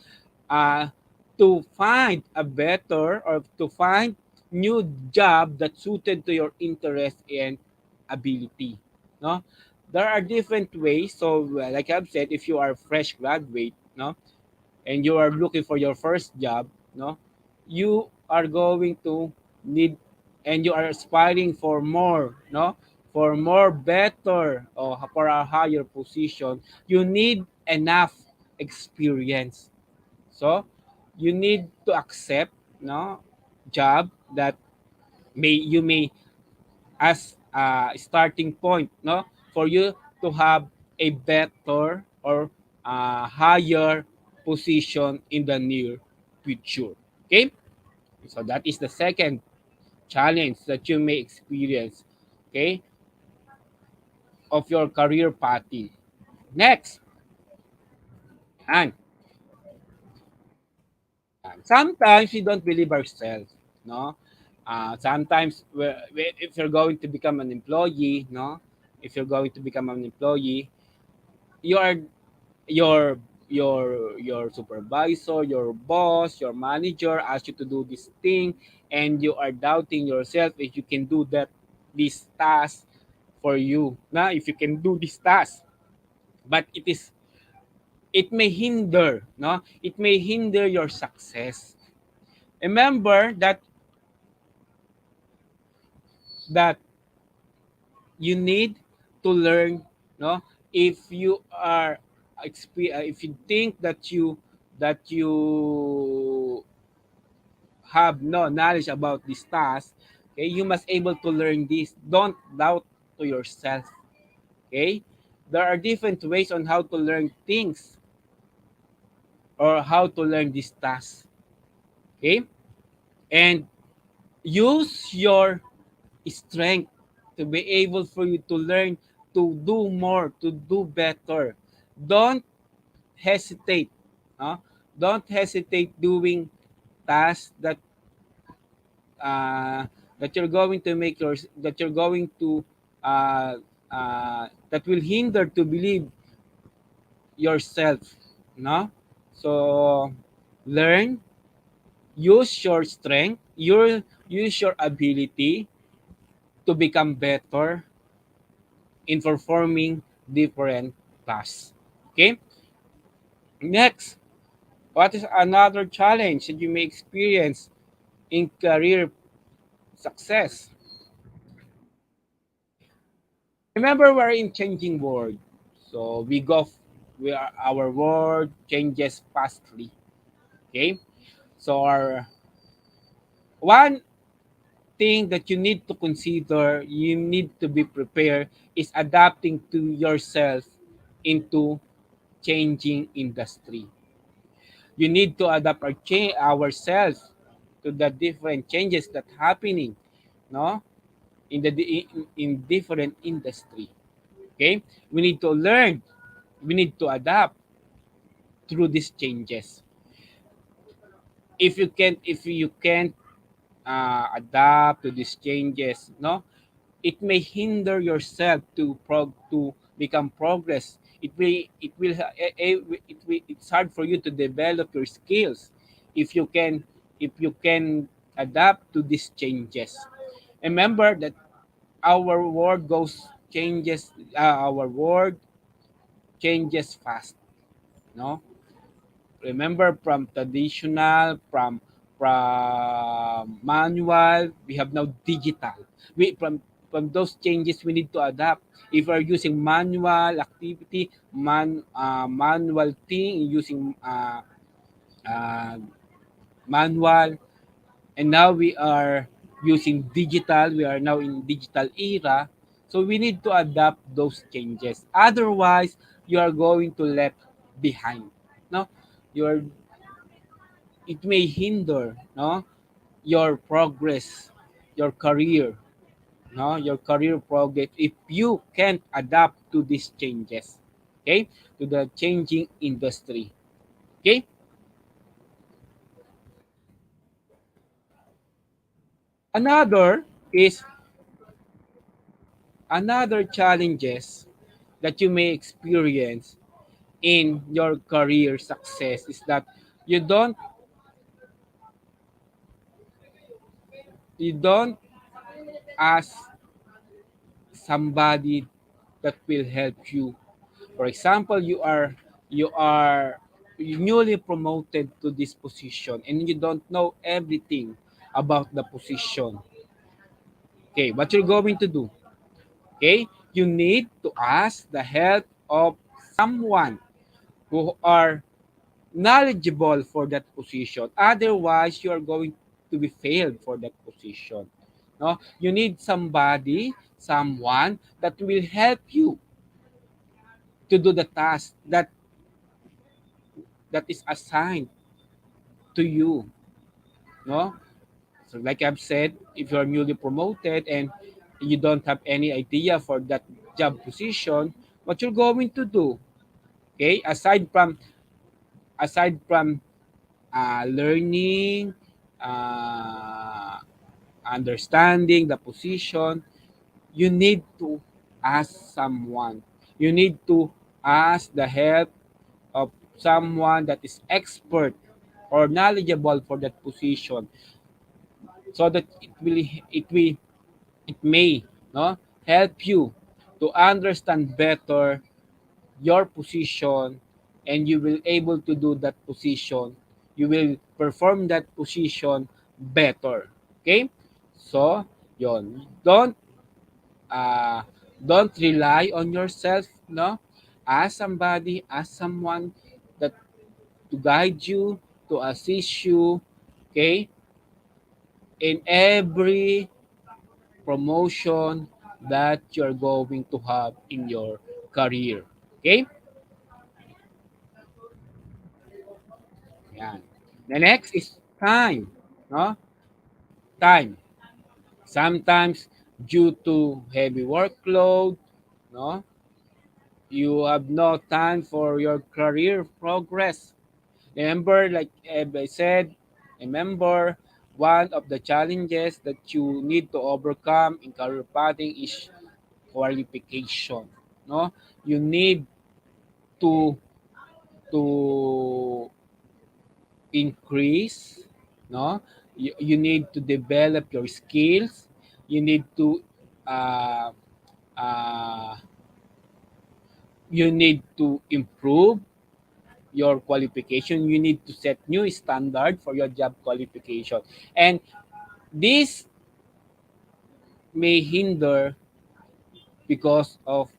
uh, to find a better or to find new job that suited to your interest and ability, no. There are different ways. So like I've said, if you are fresh graduate, no, and you are looking for your first job, no, you are going to need, and you are aspiring for more, no, for more better or for a higher position, you need enough experience. So you need to accept, no, job that may as a starting point, no, for you to have a better or higher position in the near future. Okay, so that is the second challenge that you may experience, okay, of your career pathing. Next, and sometimes we don't believe ourselves, no. Sometimes if you're going to become an employee, no, if you're going to become an employee, you are your supervisor, your boss, your manager asks you to do this thing, and you are doubting yourself if you can do this task for you. Now, if you can do this task, but it may hinder, no, it may hinder your success. Remember that you need to learn, no, if you are if you think that you have no knowledge about this task, okay, you must able to learn this. Don't doubt to yourself, okay. There are different ways on how to learn things, or how to learn this task. Okay? And use your strength to be able for you to learn, to do more, to do better. Don't hesitate. No? Don't hesitate doing tasks uh, that you're going to make your that you're going to that will hinder to believe yourself. No? So learn, use your strength, use your ability to become better in performing different tasks. Okay? Next, what is another challenge that you may experience in career success? Remember, we're in changing world. So our world changes fastly. Okay? So our one thing that you need to consider, you need to be prepared is adapting to yourself into changing industry. You need to adapt ourselves to the different changes that happening, no, in different industry. Okay, we need to learn, we need to adapt through these changes. If you can adapt to these changes, no, it may hinder yourself to become progress. It's hard for you to develop your skills if you can adapt to these changes. Remember that our world goes changes our world changes fast, no. Remember, from traditional, from manual, we have now digital. We from from those changes we need to adapt. If we're using manual activity, manual thing, using uh, manual, and now we are using digital, we are now in digital era, so we need to adapt those changes, otherwise you are going to left behind, no. You're It may hinder, no, your progress, your career, no, your career progress if you can't adapt to these changes. Okay, to the changing industry. Okay, another is another challenges that you may experience in your career success is that you don't you don't ask somebody that will help you. For example, you are newly promoted to this position and you don't know everything about the position. Okay, what you're going to do? Okay, you need to ask the help of someone who are knowledgeable for that position. Otherwise, you are going to be failed for that position. No, you need someone that will help you to do the task that is assigned to you. No, so like I've said, if you are newly promoted and you don't have any idea for that job position, what you're going to do? Okay, aside from learning, uh, understanding the position, you need to ask someone. You need to ask the help of someone that is expert or knowledgeable for that position, so that it may, no, help you to understand better your position, and you will able to do that position, you will perform that position better. Okay, so yon, uh don't rely on yourself, no. Ask someone that to guide you, to assist you, okay, in every promotion that you're going to have in your career. Okay, The next is time. No? Time. Sometimes due to heavy workload, no, you have no time for your career progress. Remember, like I said, remember one of the challenges that you need to overcome in career pathing is qualification. No, you need to to increase. No, you need to develop your skills. You need to uh, uh, you need to improve your qualification. You need to set new standard for your job qualification, and this may hinder because of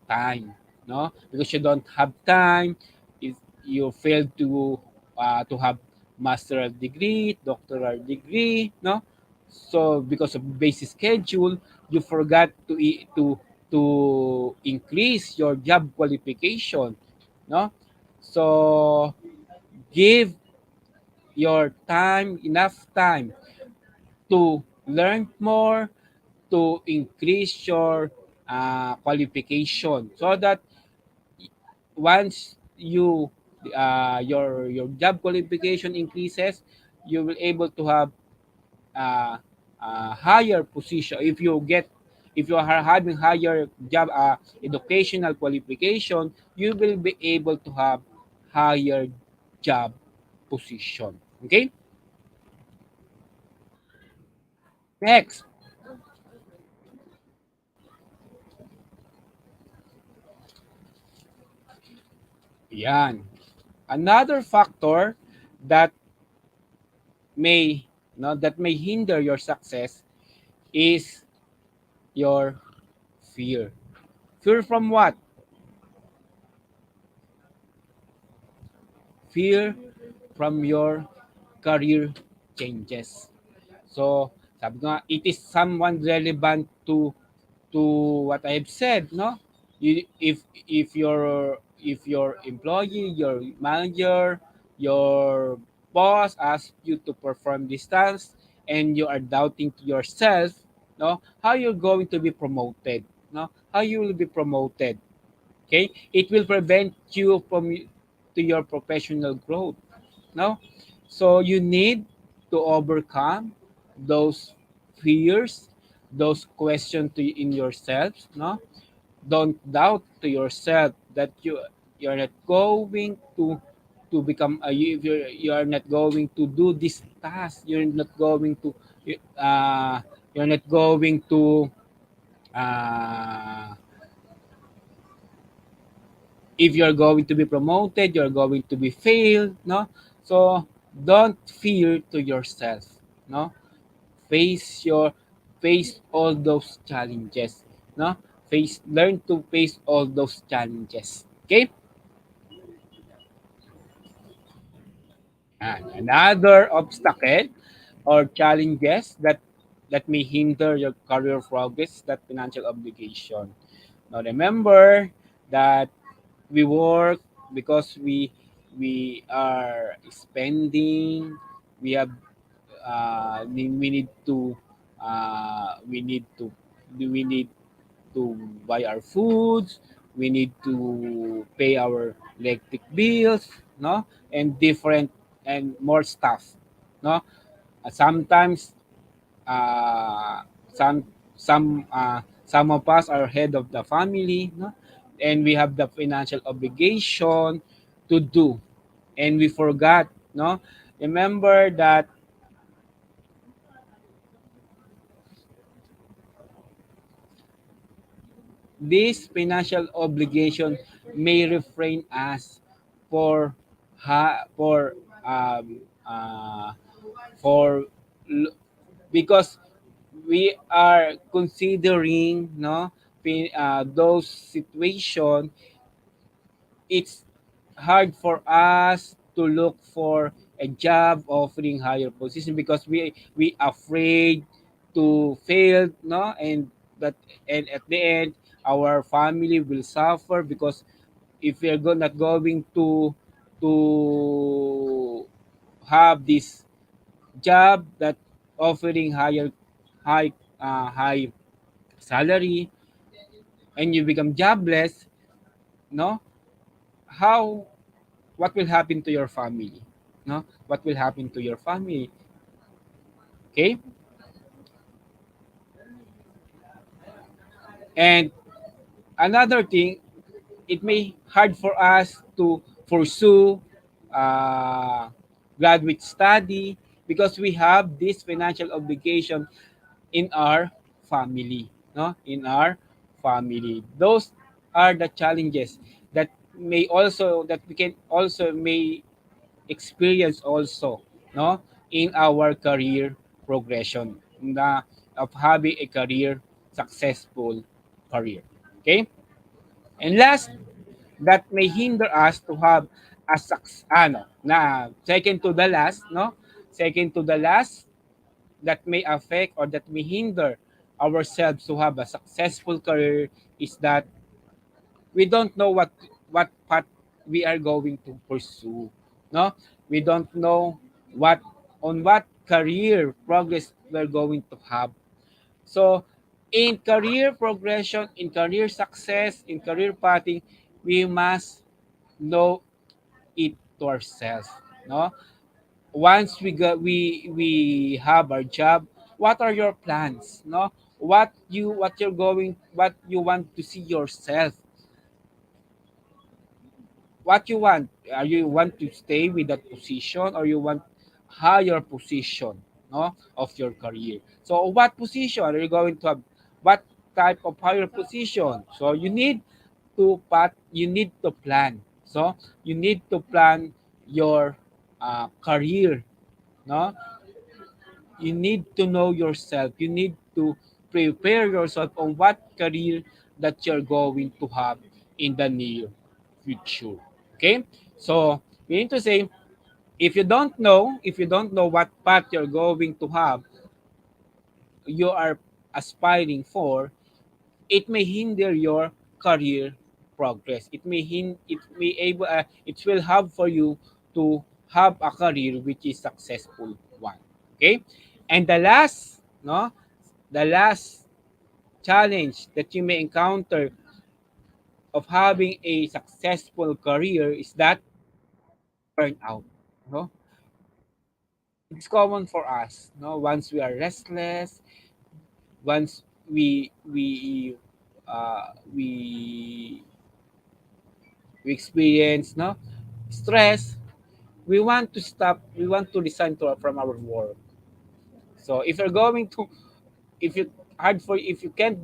time, no, because you don't have time. If you fail to have master degree, doctoral degree, no, so because of busy schedule, you forgot to increase your job qualification, no. So give your time enough time to learn more, to increase your qualification, so that once your job qualification increases, you will able to have uh, higher position. If you are having higher job educational qualification, you will be able to have higher job position. Okay. Next, yan. Another factor that may that may hinder your success is your fear. Fear from what? Fear from your career changes. So, sabi ko nga, it is someone relevant to what I've said, no? If your employee, your manager, your boss asks you to perform this task and you are doubting to yourself, no, how you're going to be promoted, no? How you will be promoted, okay? It will prevent you from to your professional growth, no? So you need to overcome those fears, those questions in yourselves, no? Don't doubt to yourself that you're not going to become you are not going to do this task. You're not going to uh you're not going to uh if you're going to be promoted, you're going to be failed, no? So don't fear to yourself, no? Face your face all those challenges, no? Learn to face all those challenges. Okay. And another obstacle or challenges that may hinder your career progress, that financial obligation. Now remember that we work because we are spending. We have we need to we need to buy our foods. We need to pay our electric bills, no, and different and more stuff, no. Sometimes uh, some some of us are head of the family, no, and we have the financial obligation to do, and we forgot, no. Remember that this financial obligation may refrain us for for uh, for because we are considering, no, those situation. It's hard for us to look for a job offering higher position because we afraid to fail, no, and that, and at the end our family will suffer because if we're not going to have this job that offering high salary, and you become jobless, no, how, what will happen to your family, no, what will happen to your family? Okay. And another thing, it may hard for us to pursue uh, graduate study because we have this financial obligation in our family, no, in our family. Those are the challenges that we can also may experience also, no, in our career progression, na, of having a career successful career. Okay. And last, that may hinder us to have a second to the last, no, second to the last, that may affect or that may hinder ourselves to have a successful career is that we don't know what path we are going to pursue, no, we don't know what on what career progress we're going to have. So in career progression, in career success, in career pathing, we must know it to ourselves, no. Once we have our job, what are your plans, no, what you want to see yourself, what you want. Are you want to stay with that position, or you want higher position, no, of your career? So what position are you going to have? What type of higher position? So you need to plan. So you need to plan your career, no. You need to know yourself. You need to prepare yourself on what career that you're going to have in the near future. Okay? So, meaning to say, if you don't know what path you're going to have, you are aspiring for, it may hinder your career progress. It will have for you to have a career which is successful one. Okay? And the last challenge that you may encounter of having a successful career is that burnout. No? It's common for us. No, once we are restless, once we we experience, no, stress, we want to stop. We want to resign from our work. So if you if you can't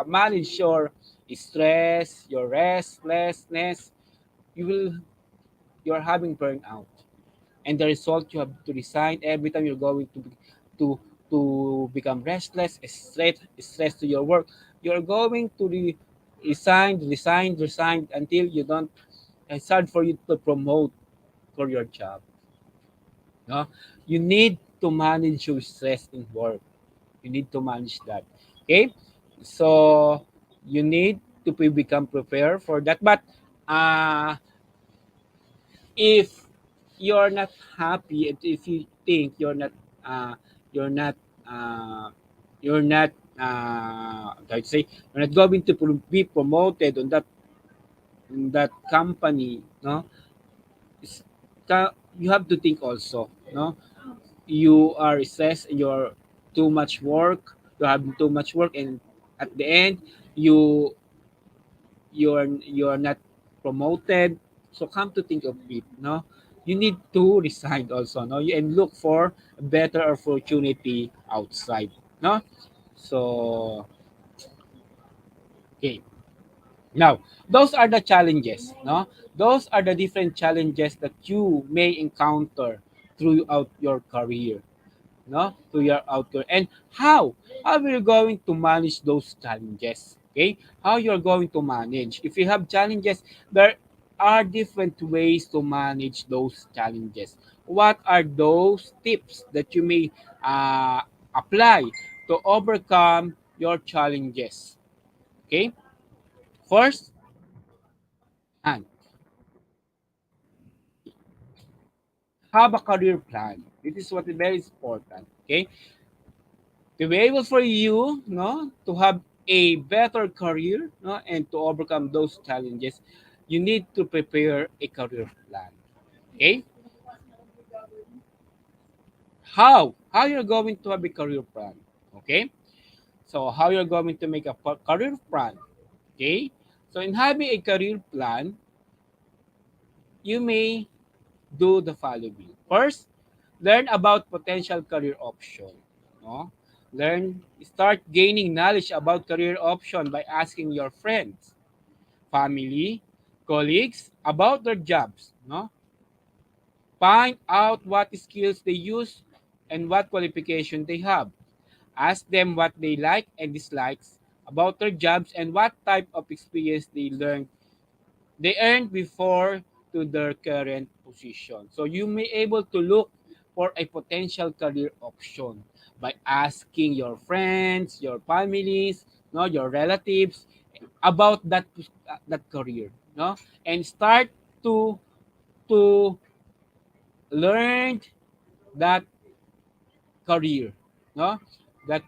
manage your stress, your restlessness, you will you're having burnout, and the result, you have to resign every time you're going to to become restless, stress to your work. You're going to resign until you don't. It's hard for you to promote for your job. No, you need to manage your stress in work. You need to manage that. Okay, so you need to become prepared for that. But uh, if you're not happy, and if you think uh, you're not uh, you're not I'd say you're not going to be promoted on that company, no, it's, you have to think also, no, you are stressed, you're too much work, you're having too much work, and at the end, you're not promoted. So come to think of it, no, you need to resign also, no, and look for a better opportunity outside, no. So okay, now those are the challenges, no, those are the different challenges that you may encounter throughout your career, no, to your outdoor, and how are you going to manage those challenges? Okay, how you're going to manage if you have challenges. There are different ways to manage those challenges. What are those tips that you may uh, apply to overcome your challenges? Okay, first, and have a career plan. This is what is very important. Okay, to be able for you, no, to have a better career, no, and to overcome those challenges, you need to prepare a career plan. Okay, how you're going to have a career plan? Okay, so how you're going to make a career plan? Okay, so in having a career plan, you may do the following. First, learn about potential career option. No? Start gaining knowledge about career option by asking your friends, family, colleagues about their jobs. No? Find out what skills they use and what qualification they have. Ask them what they like and dislikes about their jobs and what type of experience they earned before to their current position. So you may able to look for a potential career option by asking your friends, your families, no, your relatives about that career, no, and start to to learn that career, no, that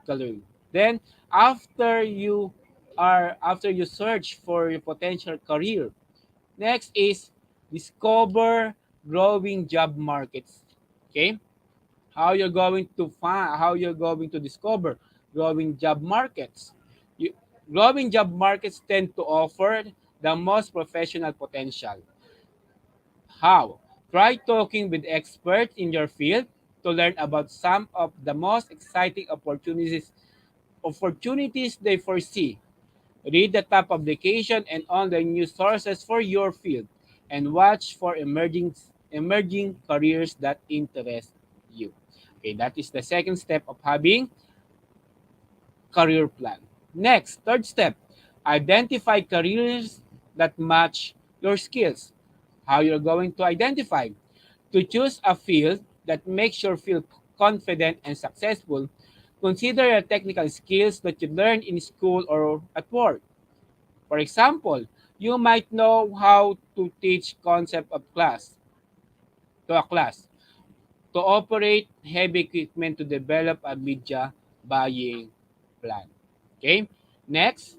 career. Then after you search for your potential career, next is discover growing job markets. Okay? How you're going to discover growing job markets. You, growing job markets tend to offer the most professional potential. How? Try talking with experts in your field to learn about some of the most exciting opportunities they foresee. Read the top publication and online news sources for your field and watch for emerging careers that interest you. Okay, that is the second step of having career plan. Next, third step, identify careers that match your skills. How you're going to identify? To choose a field that makes you feel confident and successful, consider your technical skills that you learned in school or at work. For example, you might know how to teach concept of class to a class, to operate heavy equipment, to develop a media buying plan. Okay? Next,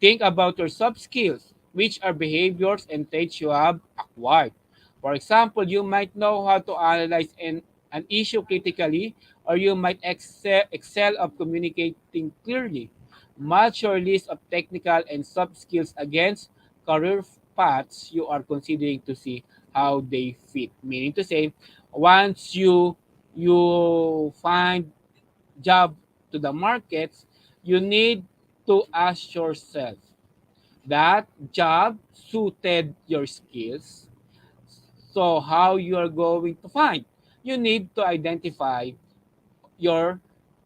think about your soft skills, which are behaviors and traits you have acquired. For example, you might know how to analyze an issue critically, or you might excel of communicating clearly. Match your list of technical and soft skills against career paths you are considering to see how they fit. Meaning to say, once you find job to the markets, you need to ask yourself that job suited your skills. So how you are going to find? You need to identify your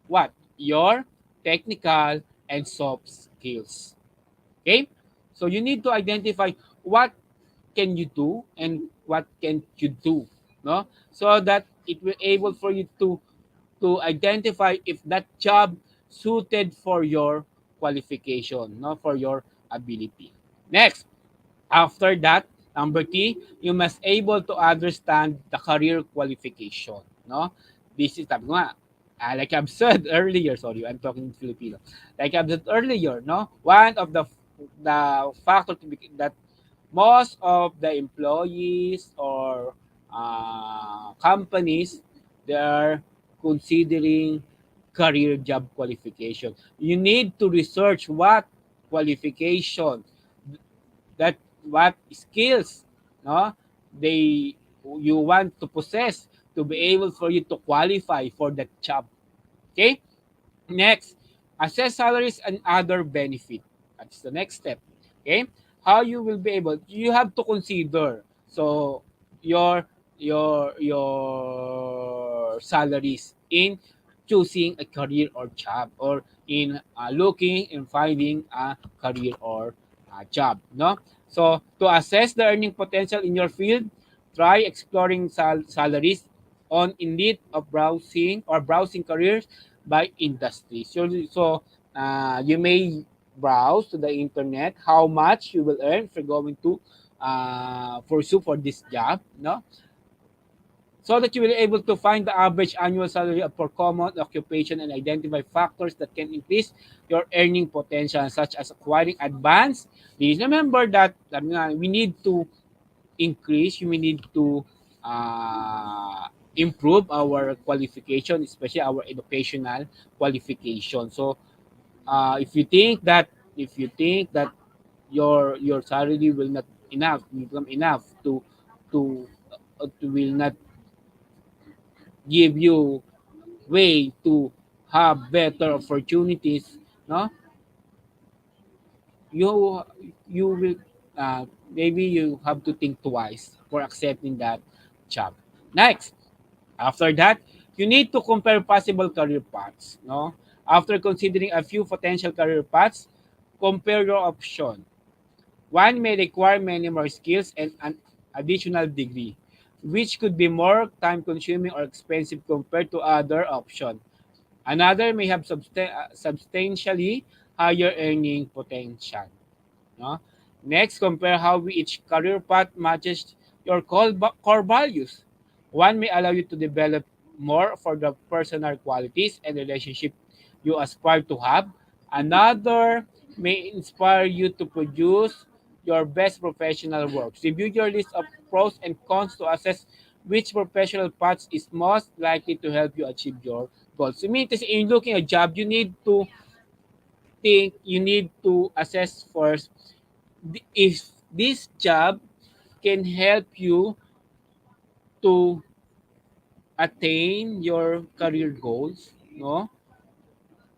what? Your technical and soft skills. Okay? So you need to identify what can you do and what can you do, no? So that it will able for you to identify if that job suited for your qualification, no, for your ability. Next, after that, number three, you must able to understand the career qualification, no? This is sabi ko nga, like I've said earlier, sorry, I'm talking Filipino. Like I've said earlier, no? One of the factor that most of the employees or companies, they are considering career job qualification. You need to research what qualification, that what skills, no, they you want to possess to be able for you to qualify for that job. Okay. Next, assess salaries and other benefit. That's the next step. Okay? How you will be able, you have to consider so your your salaries in choosing a career or job, or in looking and finding a career or a job, no? So to assess the earning potential in your field, try exploring salaries on Indeed of browsing careers by industry. So you may browse to the internet how much you will earn if you're going to pursue for this job, no? so that you will be able to find the average annual salary for common occupation and identify factors that can increase your earning potential, such as acquiring advance. Please remember that we need to increase, we need to improve our qualification, especially our educational qualification. So if you think that your salary will not become enough to will not give you way to have better opportunities, no, you you will maybe you have to think twice for accepting that job. Next, after that, you need to compare possible career paths. No, after considering a few potential career paths, compare your option. One may require many more skills and an additional degree, which could be more time consuming or expensive compared to other option. Another may have substantially higher earning potential. No? Next, compare how each career path matches your core values. One may allow you to develop more for the personal qualities and relationship you aspire to have. Another may inspire you to produce your best professional works. Review your list of pros and cons to assess which professional path is most likely to help you achieve your goals. So, mean, in looking at job, you need to assess first if this job can help you to attain your career goals, no,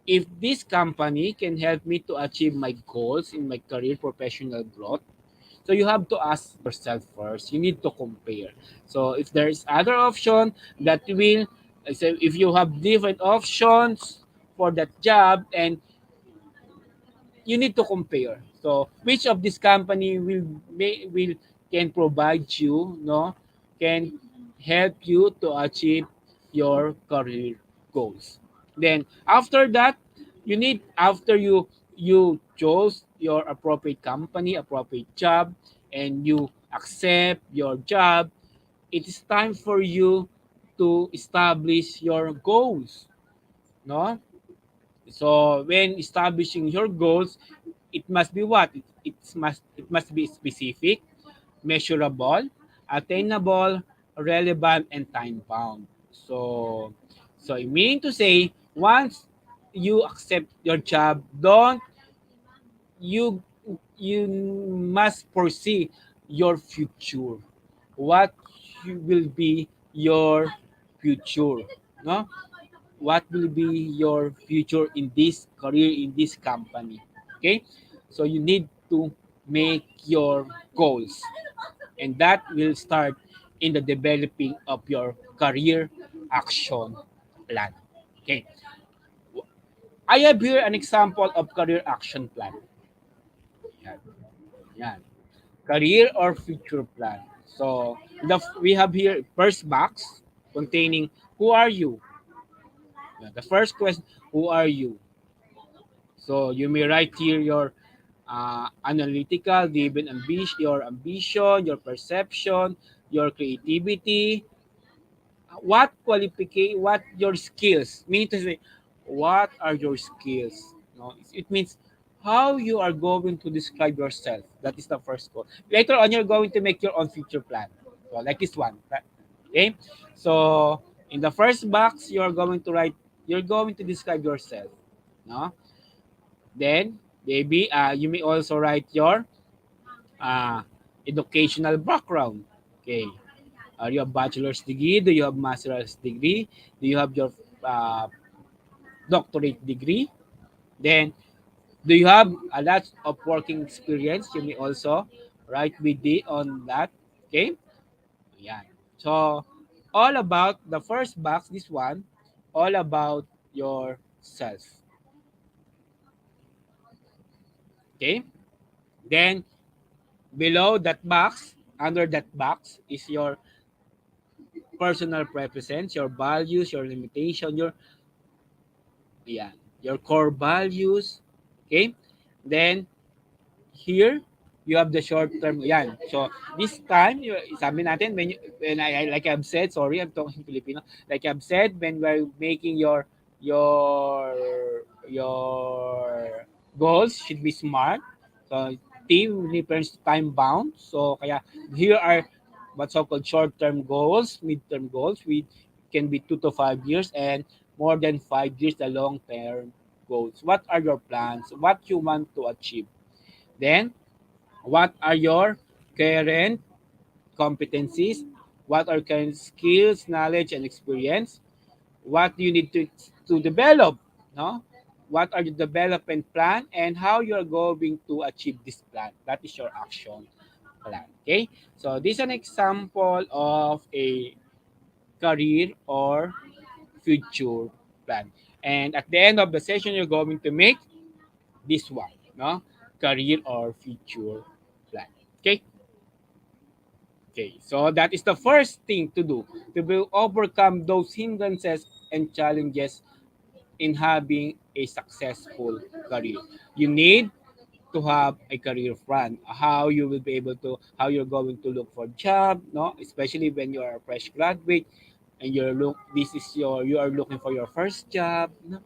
if this company can help me to achieve my goals in my career professional growth. So you have to ask yourself first, you need to compare. So if there is other option that will, so if you have different options for that job, and you need to compare. So which of this company will can provide you, no, can help you to achieve your career goals. Then after that, after you chose your appropriate company, appropriate job, and you accept your job, it is time for you to establish your goals, no? So when establishing your goals, it must be what? It must be specific, measurable, attainable, relevant, and time bound. So I mean to say, once you accept your job, don't you you must foresee your future. What will be your future? No? What will be your future in this career, in this company? Okay, so you need to make your goals, and that will start in the developing of your career action plan. Okay, I have here an example of career action plan. Yan. Yan. Career or future plan. So we have here first box containing who are you. The first question, who are you? So you may write here your analytical, driven ambition, your perception, your creativity, what your skills. Meaning to say, what are your skills? No, it means how you are going to describe yourself. That is the first goal. Later on, you're going to make your own future plan. So like this one. Okay. So in the first box, you're going to describe yourself. No. Then maybe you may also write your uh, educational background. Okay. Are you have bachelor's degree? Do you have master's degree? Do you have your uh, doctorate degree? Then, do you have a lot of working experience? You may also write BD on that. Okay? Yan. So, all about the first box, this one, all about yourself. Okay? Then, below that box, under that box, is your personal preference, your values, your limitation, your core values. Okay? Then here, You have the short term. Yan. So, this time, sabi natin, when like I've said, sorry, I'm talking Filipino. Like I've said, when we're making your, your goals should be smart. So, team difference time bound. So, kaya, here are what so-called short-term goals, mid-term goals, we can be 2 to 5 years, and more than 5 years, the long-term goals. What are your plans? What you want to achieve? Then, what are your current competencies? What are current skills, knowledge, and experience? What do you need to develop? No? What are the development plan and how you are going to achieve this plan? That is your action plan. Okay? So this is an example of a career or future plan. And at the end of the session, you're going to make this one, no? Career or future plan. Okay? Okay, so that is the first thing to do to overcome those hindrances and challenges in having a successful career. You need to have a career plan. How you will be able to, how you're going to look for job, no? Especially when you are a fresh graduate and this is you are looking for your first job, no?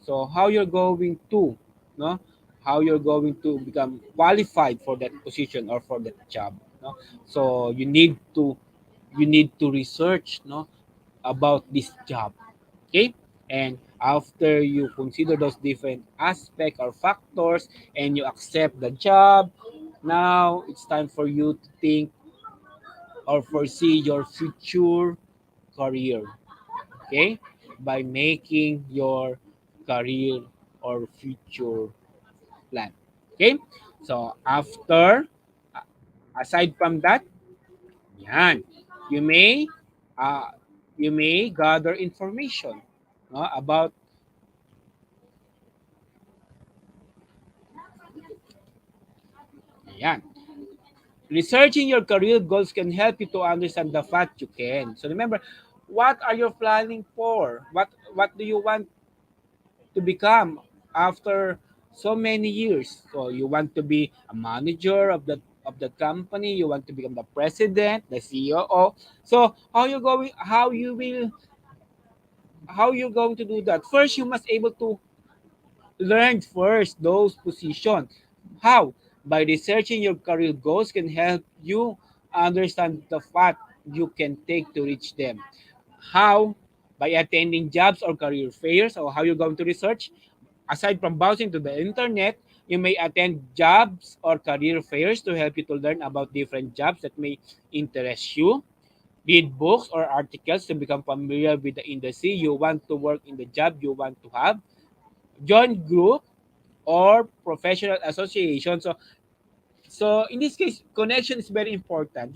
So how you're going to, no? How you're going to become qualified for that position or for that job, no? So you need to research, no, about this job. Okay? And after you consider those different aspects or factors and you accept the job, now it's time for you to think or foresee your future career. Okay? By making your career or future plan. Okay? So after, aside from that, yan, you may uh, you may gather information, no, about yan. Researching your career goals can help you to understand the fact you can. So remember, what are you planning for? What do you want to become after so many years? So you want to be a manager of the company, you want to become the president, the CEO. So how you going to do that? First, you must able to learn first those positions. How? By researching your career goals can help you understand the path you can take to reach them. How? By attending jobs or career fairs. Or how you're going to research? Aside from browsing to the internet, you may attend jobs or career fairs to help you to learn about different jobs that may interest you. Read books or articles to become familiar with the industry you want to work in, the job you want to have. Join group or professional association. So in this case, connection is very important.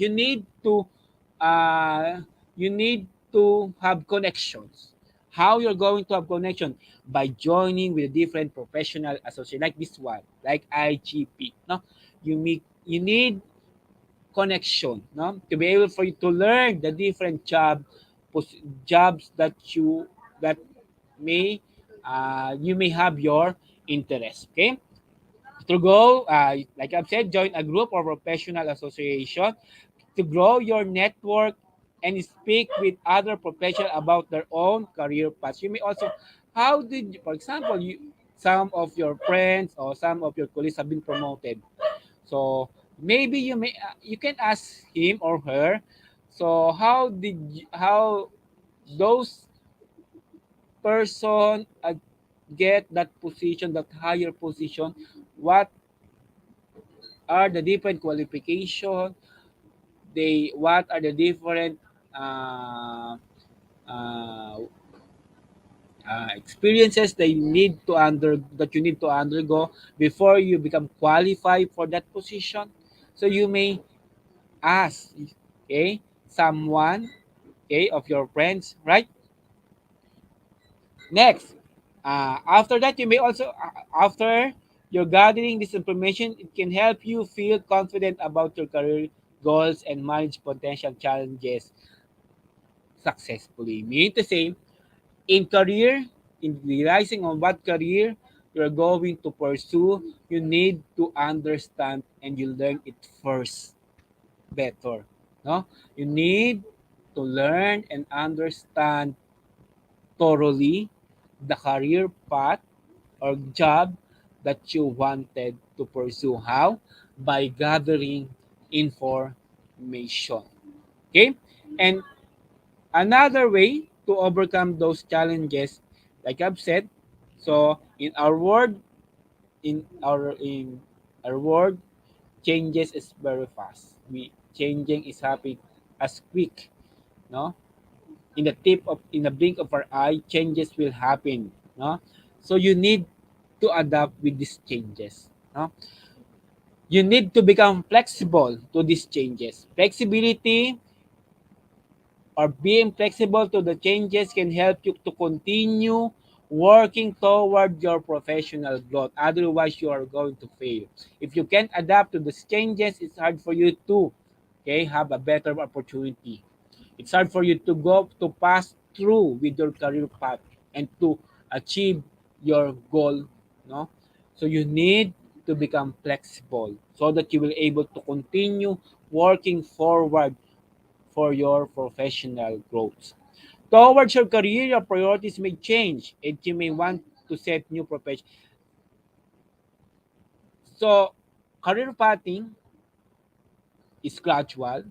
Uh, you need to have connections. How you're going to have connection? By joining with different professional association like this one, like IGP. No, you need connection, no, to be able for you to learn the different jobs that may you may have your interest. Okay, to go, like I've said, join a group or professional association to grow your network and speak with other professionals about their own career paths. You may also, for example, some of your friends or some of your colleagues have been promoted. So maybe you can ask him or her. So how those person get that position, that higher position? What are the different qualification? What are the different uh, uh, experiences that you need to undergo before you become qualified for that position? So you may ask, okay, someone, okay, of your friends, right? Next, after that, you may also, after you're gathering this information, it can help you feel confident about your career goals and manage potential challenges successfully. Meaning to say, in career, in realizing on what career you're going to pursue, you need to understand and you learn it first better. No? You need to learn and understand thoroughly the career path or job that you wanted to pursue. How? By gathering information. Okay? And another way to overcome those challenges, like I've said, so in our world, changes is very fast. We changing is happening as quick, no? In the blink of our eye, changes will happen, no? So you need to adapt with these changes, no? You need to become flexible to these changes. Flexibility or being flexible to the changes can help you to continue working toward your professional growth. Otherwise, you are going to fail. If you can't adapt to these changes, it's hard for you to have a better opportunity. It's hard for you to go to pass through with your career path and to achieve your goal. No, so you need to become flexible so that you will able to continue working forward for your professional growth. Towards your career, your priorities may change and you may want to set new profession. So, career pathing is gradual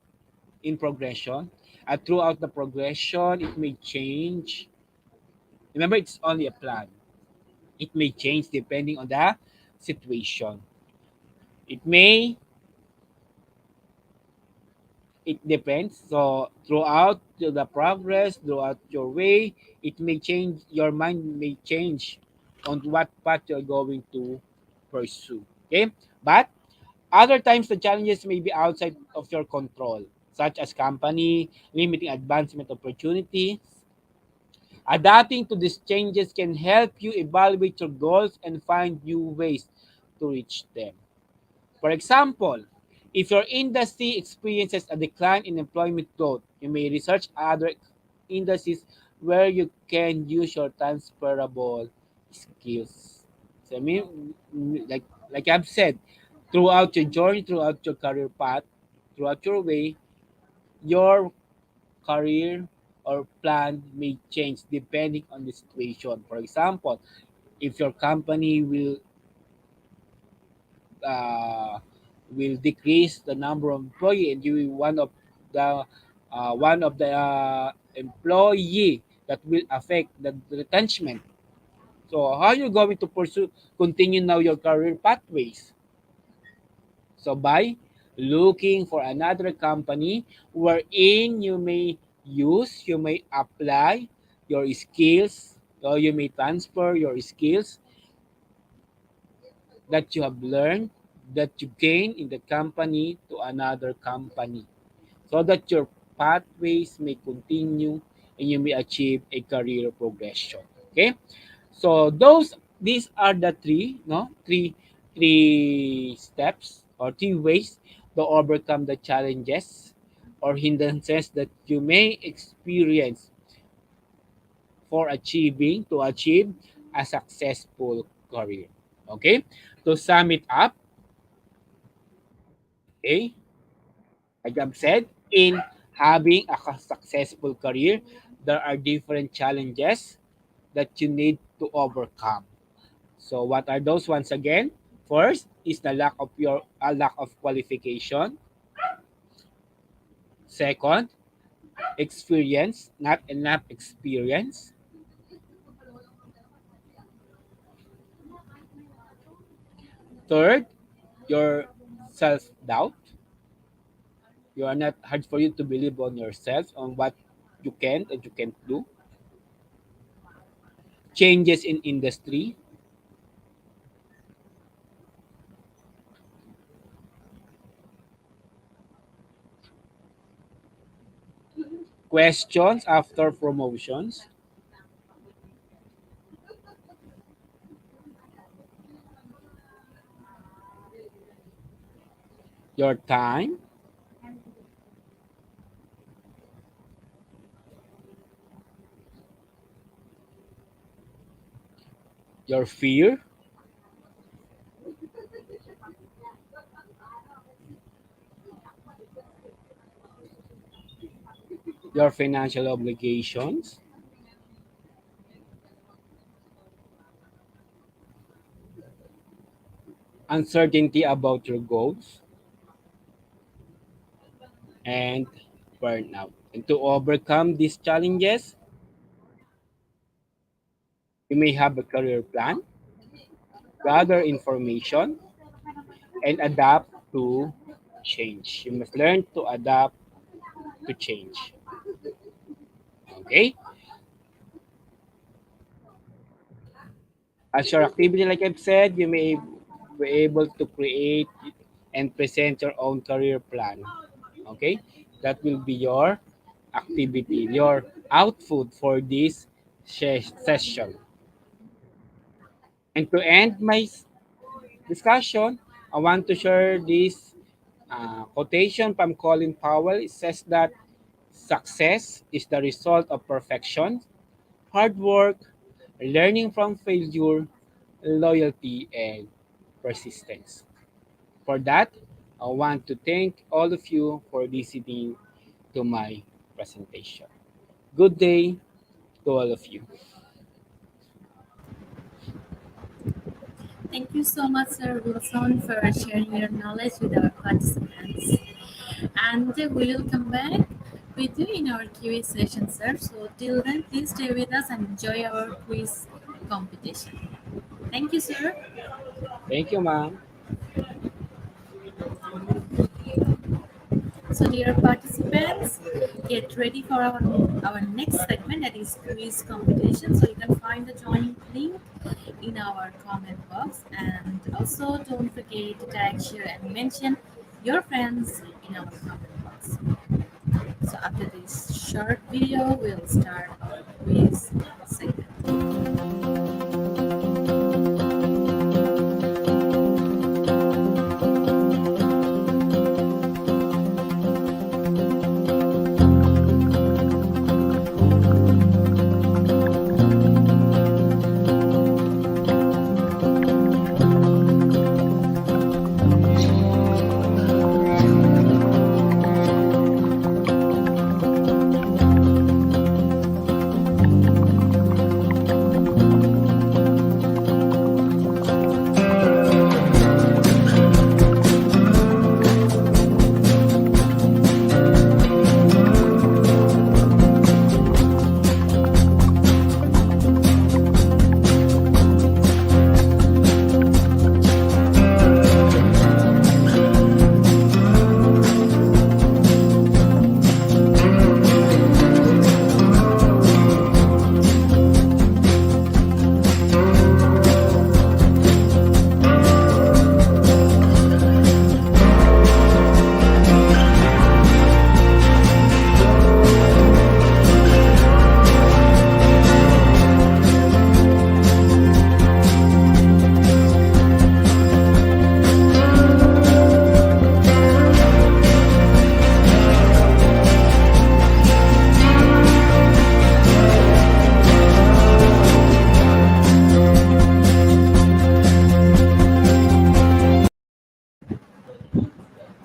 in progression. And throughout the progression, it may change. Remember, it's only a plan. It may change depending on the situation. It may it depends. So throughout the progress, throughout your way, it may change. Your mind may change on what path you're going to pursue. Okay, but other times the challenges may be outside of your control, such as company limiting advancement opportunities. Adapting to these changes can help you evaluate your goals and find new ways to reach them. For example, if your industry experiences a decline in employment growth, you may research other industries where you can use your transferable skills. So I mean, like I've said, throughout your journey, throughout your career path, throughout your way, your career or plan may change depending on the situation. For example, if your company uh, will decrease the number of employee and you the one of the employee that will affect the retention. So how are you going to pursue continue now your career pathways? So by looking for another company wherein you may apply your skills or you may transfer your skills that you have learned, that you gain in the company to another company, so that your pathways may continue and you may achieve a career progression. Okay? So these are the three steps or three ways to overcome the challenges or hindrances that you may experience for achieve a successful career. Okay? To sum it up, okay, like I've said, in having a successful career, there are different challenges that you need to overcome. So what are those once again? First is the lack of qualification. Second, experience, not enough experience. Third, your self-doubt. You are not hard for you to believe on yourself on what you can and you can't do. Changes in industry. Questions after promotions. Your time. Your fear. your financial obligations, uncertainty about your goals, and burnout. And to overcome these challenges, you may have a career plan, gather information, and adapt to change. You must learn to adapt to change. Okay? As your activity, like I've said, you may be able to create and present your own career plan. Okay? That will be your activity, your output for this session. And to end my discussion, I want to share this quotation from Colin Powell. It says that success is the result of perfection, hard work, learning from failure, loyalty, and persistence. For that, I want to thank all of you for listening to my presentation. Good day to all of you. Thank you so much, Sir Wilson, for sharing your knowledge with our participants. And we will come back with you in our Q&A session, sir. So till then, please stay with us and enjoy our quiz competition. Thank you, sir. Thank you, ma'am. So, dear participants, get ready for our next segment, that is quiz competition. So, you can find the joining link in our comment box, and also don't forget to tag, share, and mention your friends in our comment box. So, after this short video, we'll start our quiz segment.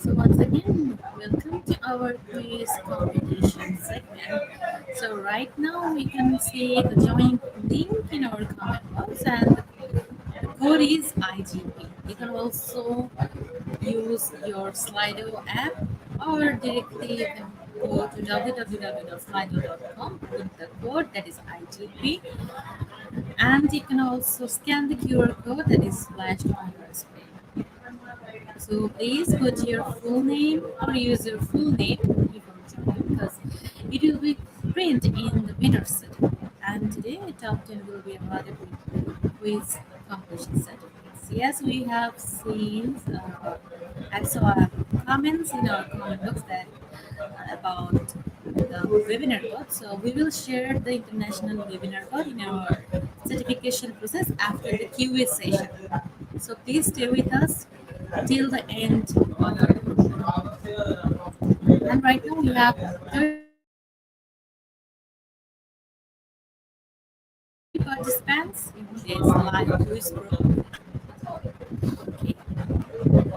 So once again, welcome to our quiz competition segment. So right now we can see the join link in our comment box, and the code is IGP. You can also use your Slido app, or directly you can go to www.slido.com, put the code that is IGP, and you can also scan the QR code that is flashed on your screen. So please put your full name or use your full name before joining, because it will be printed in the winner set. And today, top 10 will be awarded with quiz completion certificates. Yes, we have seen, I saw comments in our comment box that about the webinar code. So we will share the international webinar code in our certification process after the QA session. So please stay with us till the end of our and right now we have 30 participants in this live quiz group. Okay.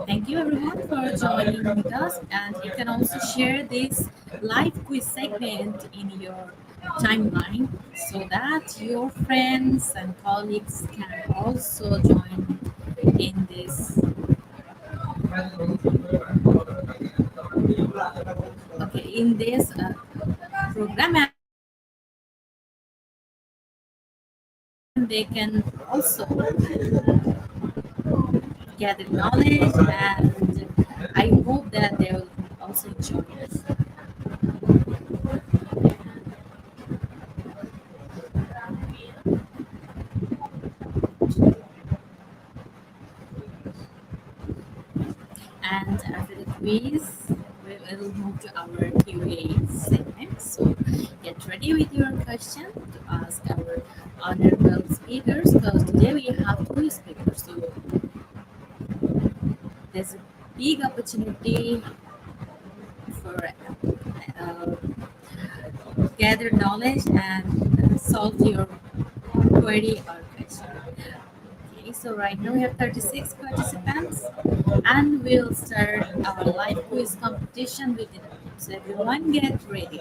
Thank you. thank you everyone for joining with us, and you can also share this live quiz segment in your timeline so that your friends and colleagues can also join in this. Okay, in this program, and they can also gather knowledge, and I hope that they will also enjoy it. And after the quiz, we will move to our Q&A segment. So get ready with your question to ask our honorable speakers, because today we have two speakers. So there's a big opportunity for uh, gather knowledge and solve your query or question. Okay, so right now we have 36 participants, and we'll start our live quiz competition within a minute. So everyone get ready.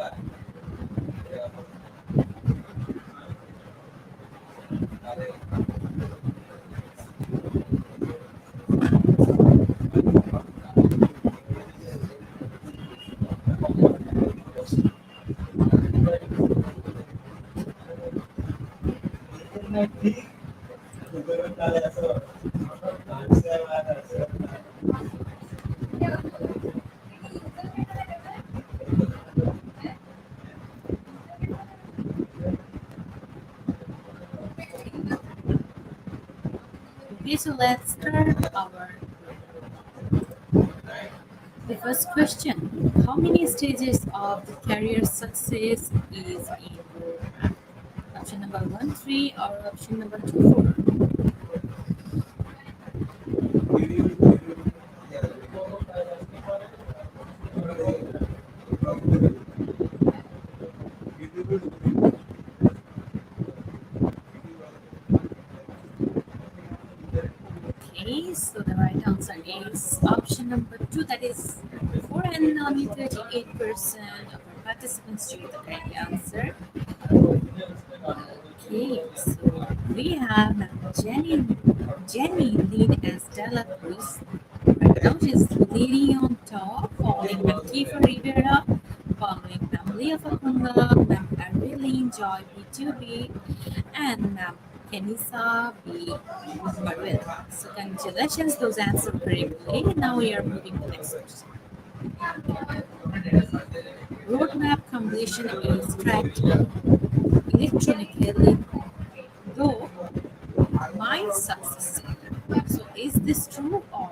Okay, so let's start our the first question. How many stages of the career success is in option number one, three, or option number two, four? Okay, so the right answer is option number two, that is four, and only 38% of our participants choose the correct answer. Okay, so we have Jenny lead as Dela Cruz. Right now she's leading on top, following by Kiefer Rivera, following Ma'am Leah Facunda, Ma'am Arlene Joy B2B, and Ma'am Kenisa B. Marvel. So congratulations, those answered correctly. Now we are moving to the next question. Roadmap completion is tracked electronically, though my success. So is this true or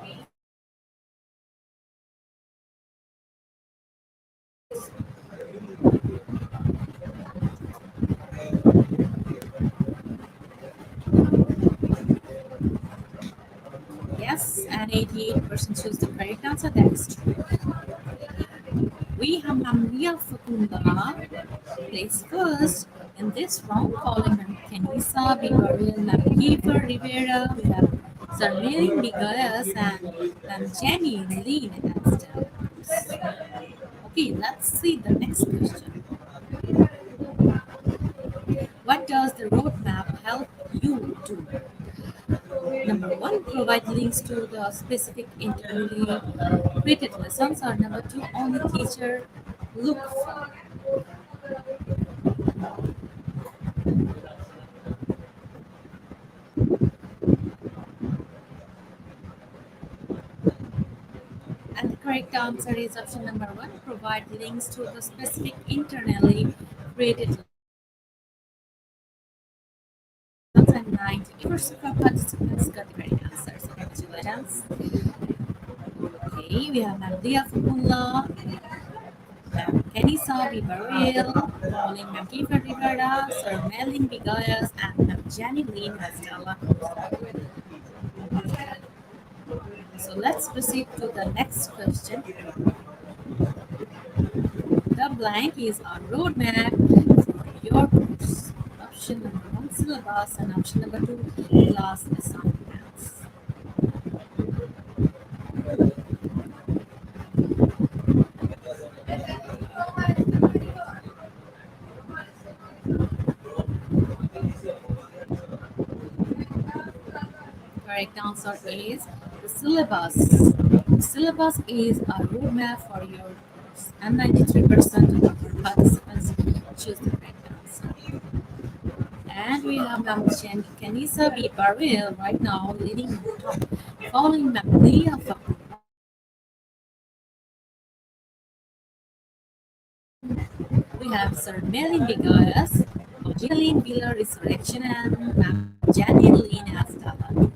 yes? And 88% choose the correct answer. That is true. We have Mamria Fakunda placed first in this round, following Mam Kenisa, Bigorian, Mam Kiefer Rivera. We have Sarmeli Miguez and Mam Jenny Lean as okay, let's see the next question. What does the roadmap help you do? Number one, provide links to the specific internally created lessons, or number two, only teacher look for. And the correct answer is option number one, provide links to the specific internally created lessons, and 90% of participants got the correct answer. So congratulations. Okay, we have Nadia Fukulla, Kenny Sabi Baril, Pauline Makifa Rivera, Sir Melin Bigayas, and Jenny Lynn Estella. So let's proceed to the next question. The blank is a roadmap for your course. Option number one, syllabus, and option number two, class assignments. correct answer is the syllabus. The syllabus is a roadmap for your course, and 93% of our participants choose the correct answer. And we have Ma'am Kanisa B. Baril right now leading on top, following Ma'am Leah Fatima. We have Sir Melin Bigas, Jeline Wheeler Resurrection, and Ma'am Jenny Lynn Astala.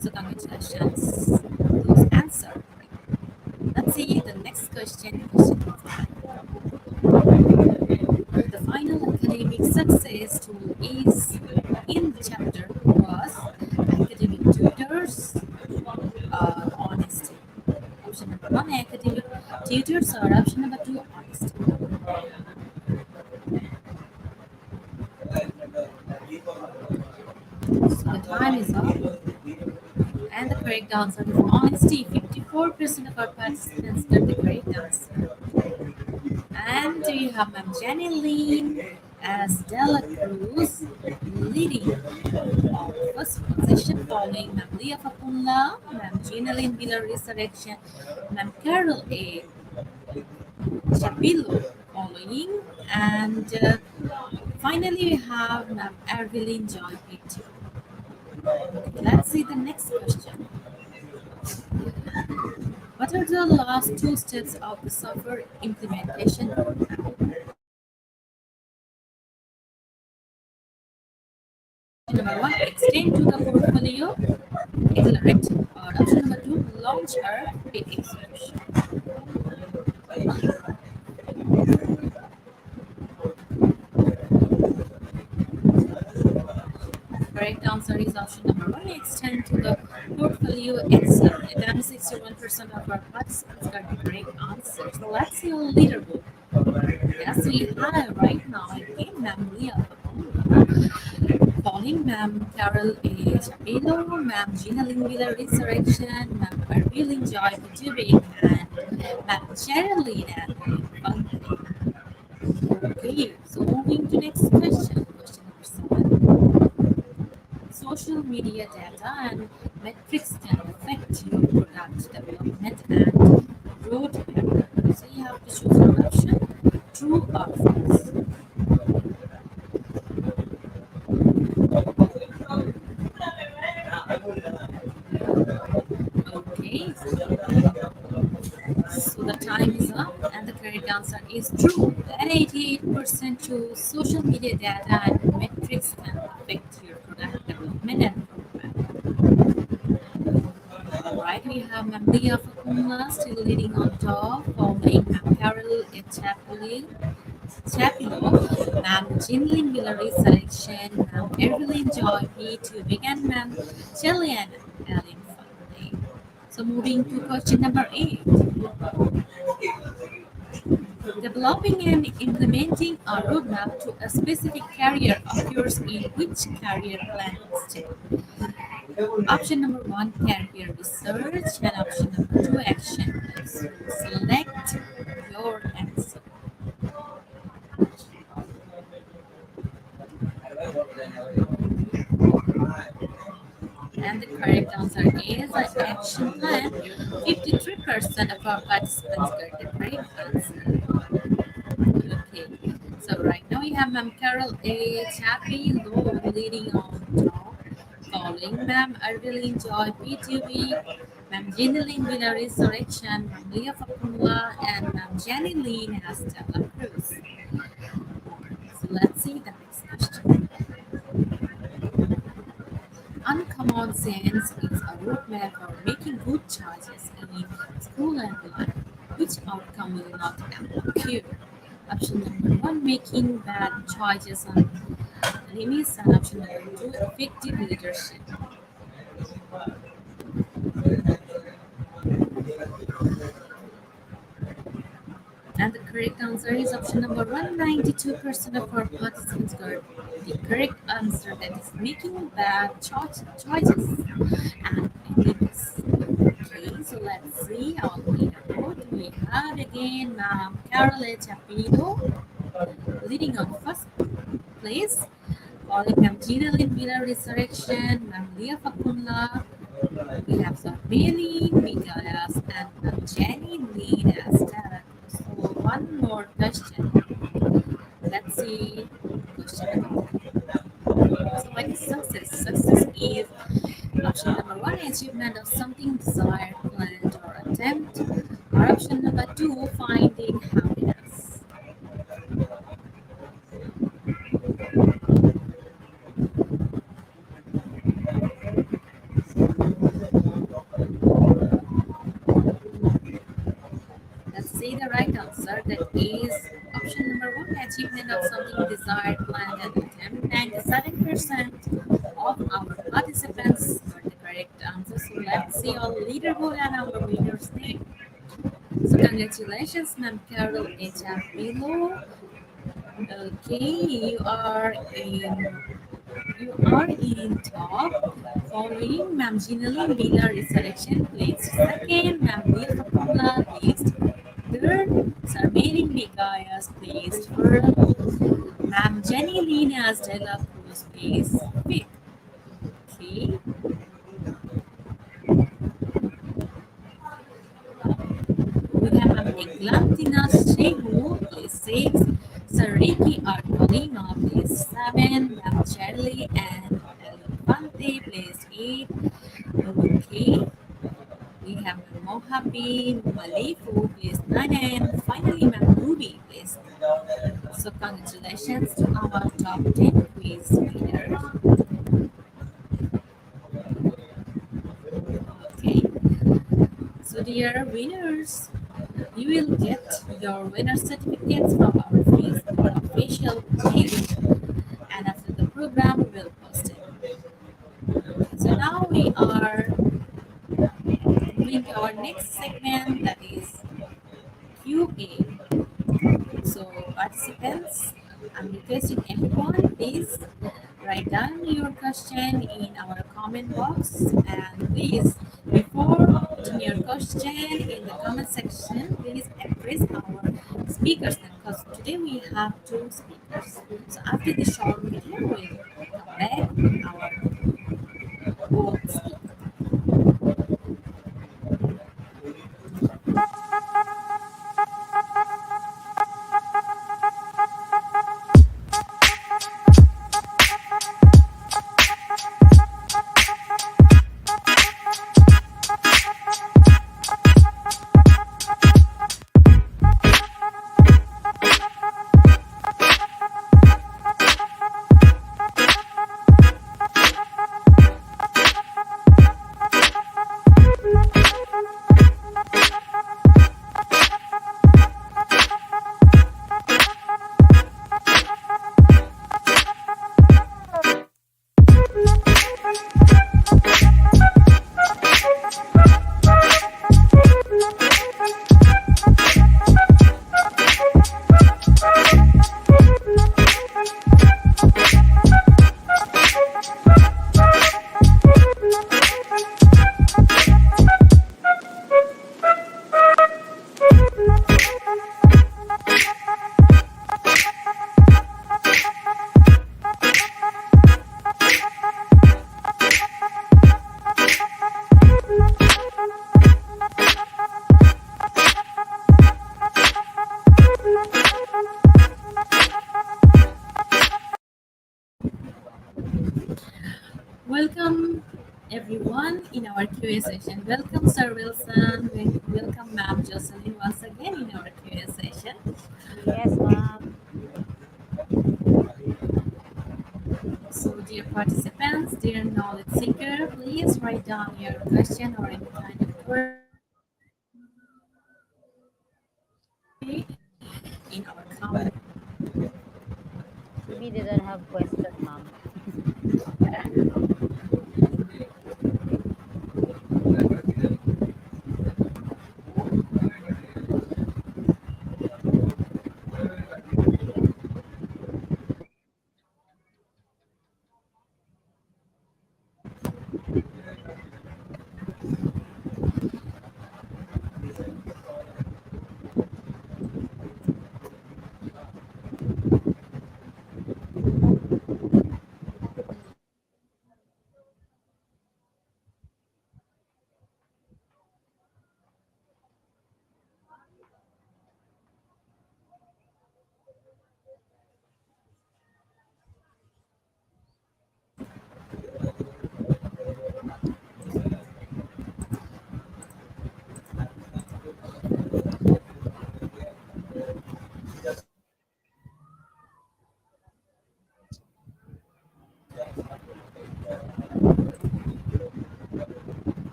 So congratulations, those answer. Let's see the next question. The final academic success tool is in the chapter was academic tutors honesty. Option number one, academic tutors, or option number two, honesty. So the time is up. And the correct answer is honesty. 54% of our participants got the correct answer. And we have Ma'am Jenny Lynn as Dela Cruz leading on first position, following Ma'am Leah Fapunla, Ma'am Gina Lynn Villa Resurrection, Ma'am Carol A. Chapilo following, and finally we have Ma'am Ervilyn Joy Pitt. Let's see the next question. What are the last two steps of the software implementation roadmap? Number one, extend to the portfolio, accelerate, or option number two, launch or paid execution. Correct answer is option number one, extend to the portfolio, accelerate. And 61% of our participants got the correct answer. So let's see our leaderboard. Yes, we have right now again Ma'am Leah, following Ma'am Carol A. Chapelo, Ma'am Gina Lingvilla Resurrection, Ma'am Arvil Joy Kutubing, and Ma'am Sherilyn and okay, so moving to next question, question number seven. Social media data and metrics can affect your product development and roadmap. So you have to choose an option, true or false. Okay, so the time is up, and the correct answer is true. At 88% choose social media data and metrics can affect your product development and roadmap. Alright, we have Ma'am Leah Fakumla still leading on top, following Ma'am Carol Chapilo, Ma'am Jinlin Villari selection, Ma'am Evelyn Joy P to begin, Ma'am Jillian Ellen Funday. So moving to question number 8. Developing and implementing a roadmap to a specific career occurs in which career planning step? Option number one, career research, and option number two, action. So select your answer. And the correct answer is an action plan. 53% of our participants got the correct answer. Okay, so right now we have Ma'am Carol A. Chappie Low leading on top, following Ma'am Arveline Joy P2B, Ma'am Jeneline Villa Resurrection, Ma'am Leah Fakumla, and Ma'am Jenny Lynn Stella Cruz. So let's see the next question. Uncommon sense is a roadmap for making good choices in school and life. Which outcome will not occur? Option number one, making bad choices on limits, and option number two, effective leadership. And the correct answer is option number one. 92% of our participants got the correct answer, that is making bad choices and limits. Okay, so let's see our leaderboard. We have again Ma'am Caroline Chapito leading on first place, following Ma'am Gina Lynn Villa Resurrection, Ma'am Leah Fakunla, We have Zarmeli, Mikalas, and Jenny lead as that. So one more question. Let's see. Question number one. So what is success? Success is option number one, achievement of something desired, planned, or attempt. Or option number two, finding happiness. Let's say the right answer. That is option number one, achievement of something desired, planned, and attempt. 97% of our participants got the correct answer. So let's see our leaderboard and our winner's name. So congratulations, Ma'am Carol H.R. Below. Okay, you are in top. Following Ma'am Ginalyn Villa Resurrection placed second. Ma'am Neil Kapula placed third. Sir Mary Vigayas placed fourth. Ma'am Jenny Linas de la Cruz placed fifth. Okay. We have Ma'am Eglantina Shehu placed sixth. Sir Ricky Arcolino placed seven. Ma'am Charlie and Elefante placed eight. Okay. We have Mojave, Malifu placed 9 and finally Ruby placed. So congratulations to our top 10 quiz winners. Okay, so dear winners, you will get your winner certificates from our Facebook official page and after the program we will post it. So now we are moving to our next segment that is QA. So, participants, I'm requesting everyone, please write down your question in our comment box. And please, before putting your question in the comment section, please address our speakers because today we have two speakers. So, after the short video, we'll come back with our both speakers. Welcome everyone in our Q&A session. Welcome Sir Wilson. Welcome Ma'am Jocelyn once again in our Q&A session. Yes, ma'am. So dear participants, dear knowledge seeker, please write down your question or any kind of query in our comment. We didn't have question, ma'am.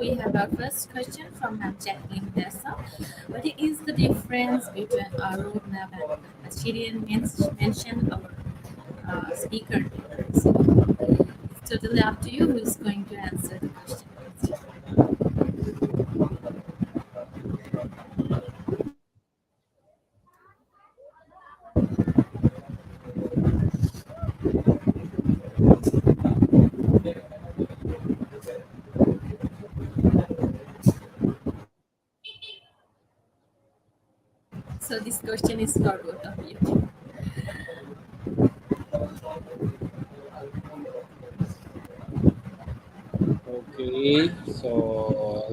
we have our first question from Jacqueline Dessa. What is the difference between a roadmap and as she didn't mention our speaker here? So it's totally up to you who is going to answer the question. So this question is for both of you. Okay, so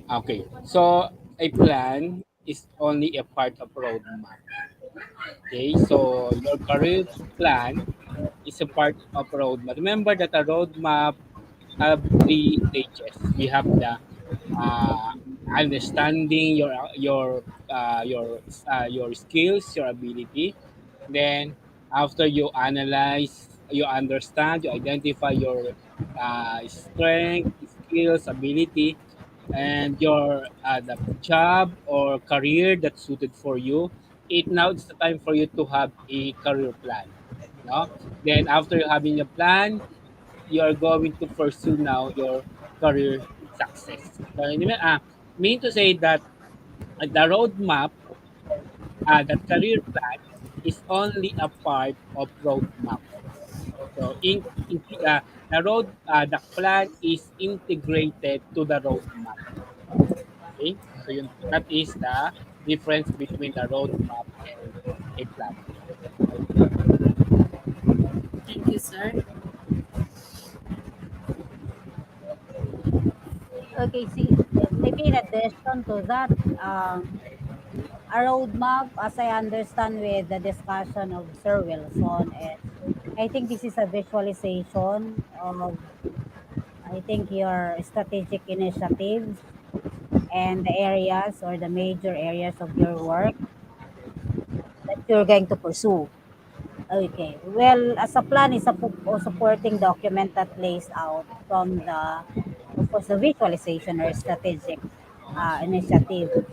okay, so a plan is only a part of roadmap. Okay, so your career plan is a part of roadmap. Remember that a roadmap have three stages. We have the uh, understanding your skills, your ability. Then after you analyze, you understand, you identify your strength, skills, ability, and your the job or career that's suited for you. It now it's the time for you to have a career plan. No? Then after having a plan, you are going to pursue now your career success. So, mean to say that the roadmap, that career plan is only a part of roadmap. So the plan is integrated to the roadmap. Okay, so that is the difference between the roadmap and a plan. Thank you, sir. Okay, see, maybe in addition to that, a roadmap, as I understand with the discussion of Sir Wilson, is I think this is a visualization of, I think, your strategic initiatives and the areas or the major areas of your work that you're going to pursue. Okay. Well, as a plan is a supporting document that lays out from the, of course, the visualization or strategic initiative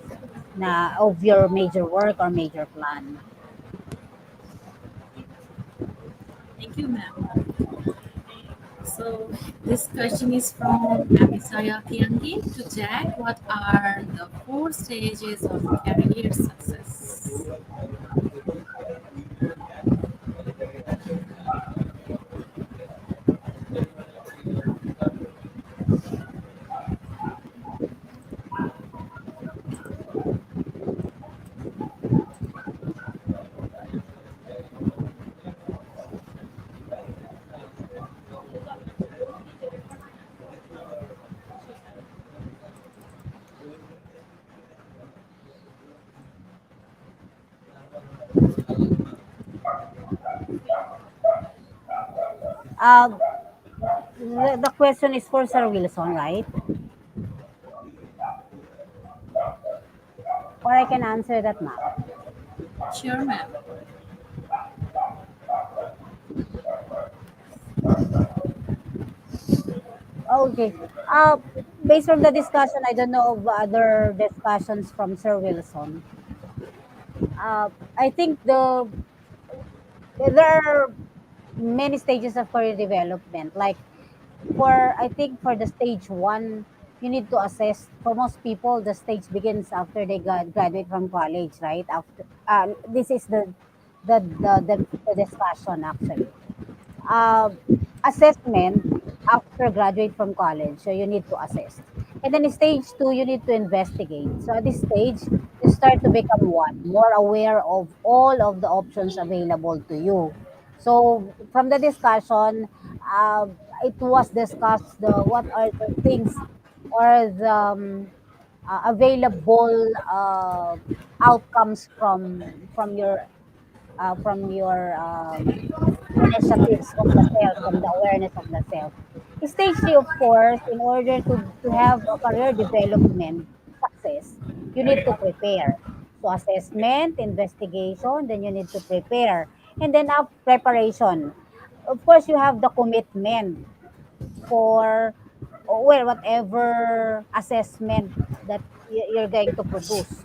of your major work or major plan. Thank you, ma'am. So this question is from Amisaya Tiangi to Jack. What are the four stages of career success? Uh, the question is for Sir Wilson, right? Or I can answer that now. Sure, ma'am. Okay. Based on the discussion, I don't know of other discussions from Sir Wilson. I think there are many stages of career development. Like I think for the stage one, you need to assess. For most people, the stage begins after they graduate from college, right? After this is the discussion actually. uh, Assessment after graduate from college. So you need to assess. And then stage two, you need to investigate. So at this stage, you start to become more aware of all of the options available to you. So from the discussion, uh, it was discussed what are the things or the available outcomes from your initiatives of the self, from the awareness of the self. Stage three, of course, in order to have a career development success, you need to prepare. So assessment, investigation, then you need to prepare. And then after preparation, of course, you have the commitment for or well, whatever assessment that you're going to produce.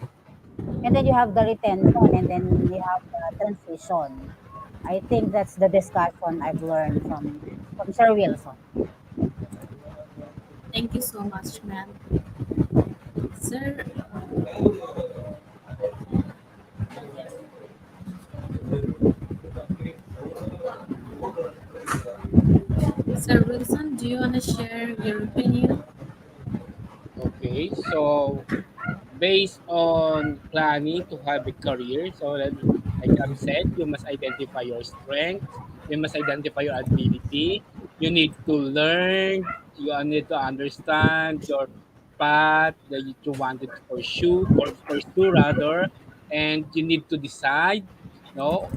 And then you have the retention, and then you have the transition. I think that's the discussion I've learned from Sir Wilson. Thank you so much, ma'am. Sir, Sir Wilson, do you want to share your opinion? Okay, so based on planning to have a career, so that, like I've said, you must identify your strengths, you must identify your ability, you need to learn, you need to understand your path that you wanted to pursue rather, and you need to decide, no,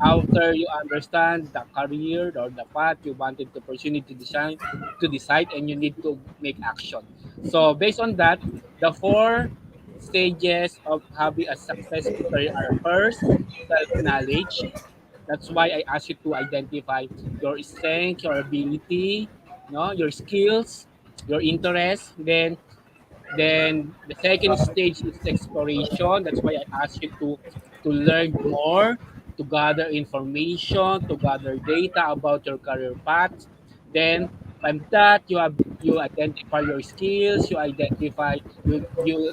after you understand the career or the path you wanted to pursue, you need to decide, and you need to make action. So based on that, the four stages of having a successful career are: first, self-knowledge. That's why I asked you to identify your strength, your ability, no, your skills, your interests. Then the second stage is exploration. That's why I asked you to learn more, to gather information, to gather data about your career path. Then from that you identify your skills, you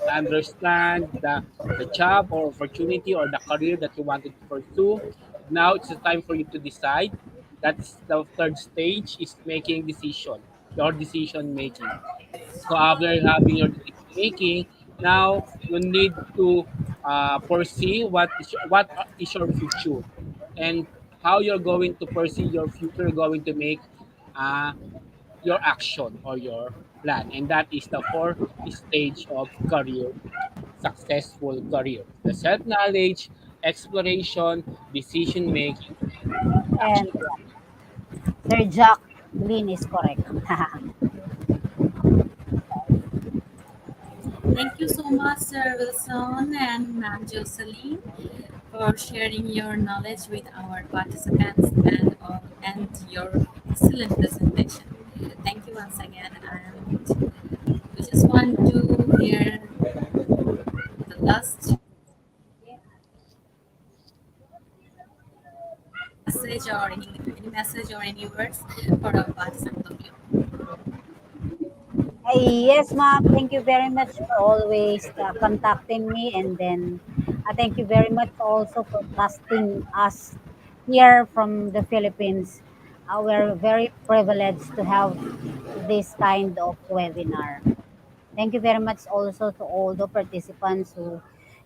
understand the job or opportunity or the career that you wanted to pursue. Now it's the time for you to decide. That's the third stage is making decision, your decision making. So after having your decision making, now you need to foresee what is your future, and how you're going to pursue your future, going to make uh, your action or your plan, and that is the fourth stage of career, successful career: the self knowledge, exploration, decision making, And action. Sir Jacqueline is correct. Thank you so much, Sir Wilson and Ma'am Jocelyn, for sharing your knowledge with our participants and your excellent presentation. Thank you once again, and we just want to hear the last message or any message or any words for our participants of you. Yes, ma'am. Thank you very much for always contacting me, and then thank you very much also for trusting us here from the Philippines. We're very privileged to have this kind of webinar. Thank you very much also to all the participants who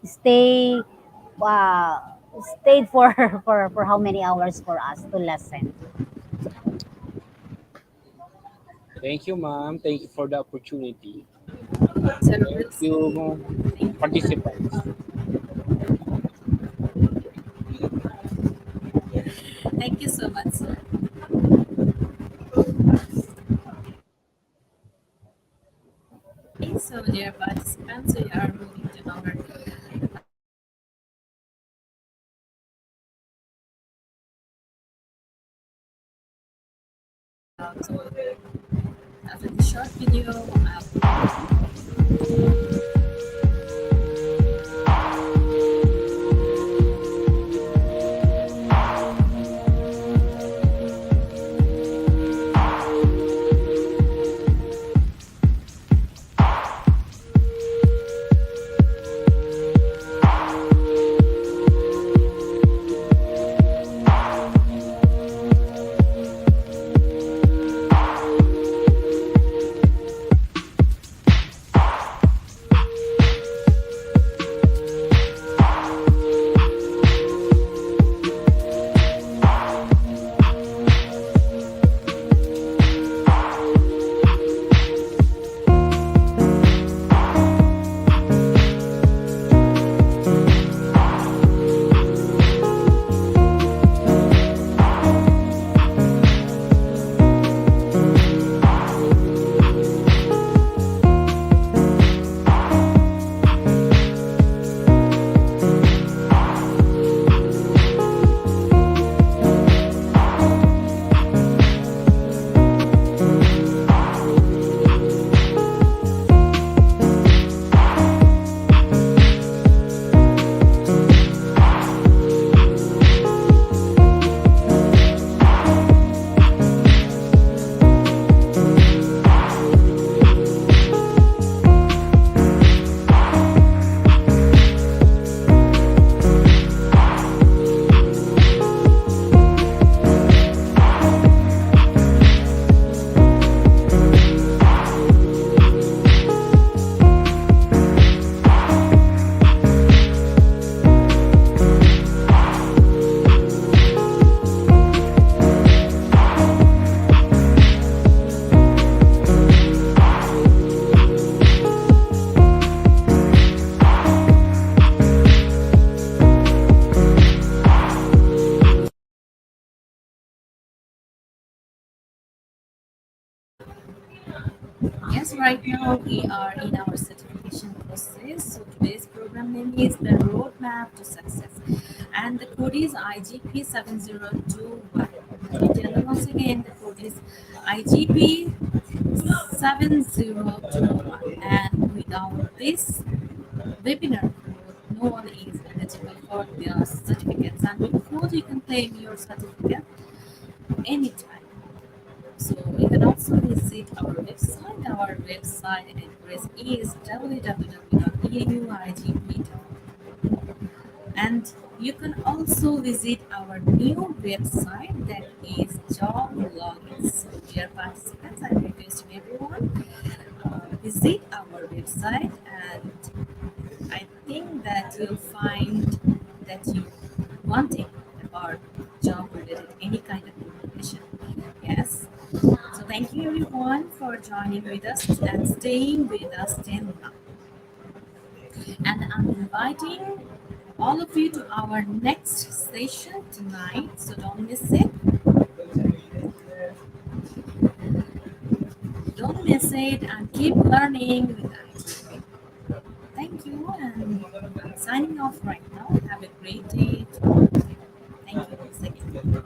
stay uh, stayed for, for how many hours for us to listen. Thank you, ma'am. Thank you for the opportunity. Sir Thank Wilson, you, thank you. participants. Thank you so much, sir. Okay, so dear participants, we are moving to our so after the short video, right now we are in our certification process. So today's program name is the Roadmap to Success, and the code is IGP 7021. Let me tell you once again, the code is IGP 7021, and without this webinar code, no one is eligible for their certificates. And with code, you can claim your certificate anytime. So you can also visit our website. Our website address is www.euigp.com. And you can also visit our new website, that is Job Logins. So dear participants, I'm requesting everyone visit our website, and I think that you'll find that you wanting about job related any kind of information. Yes. So thank you everyone for joining with us and staying with us till now. And I'm inviting all of you to our next session tonight. So don't miss it. Don't miss it and keep learning with us. Thank you, and I'm signing off right now. Have a great day. Thank you once again.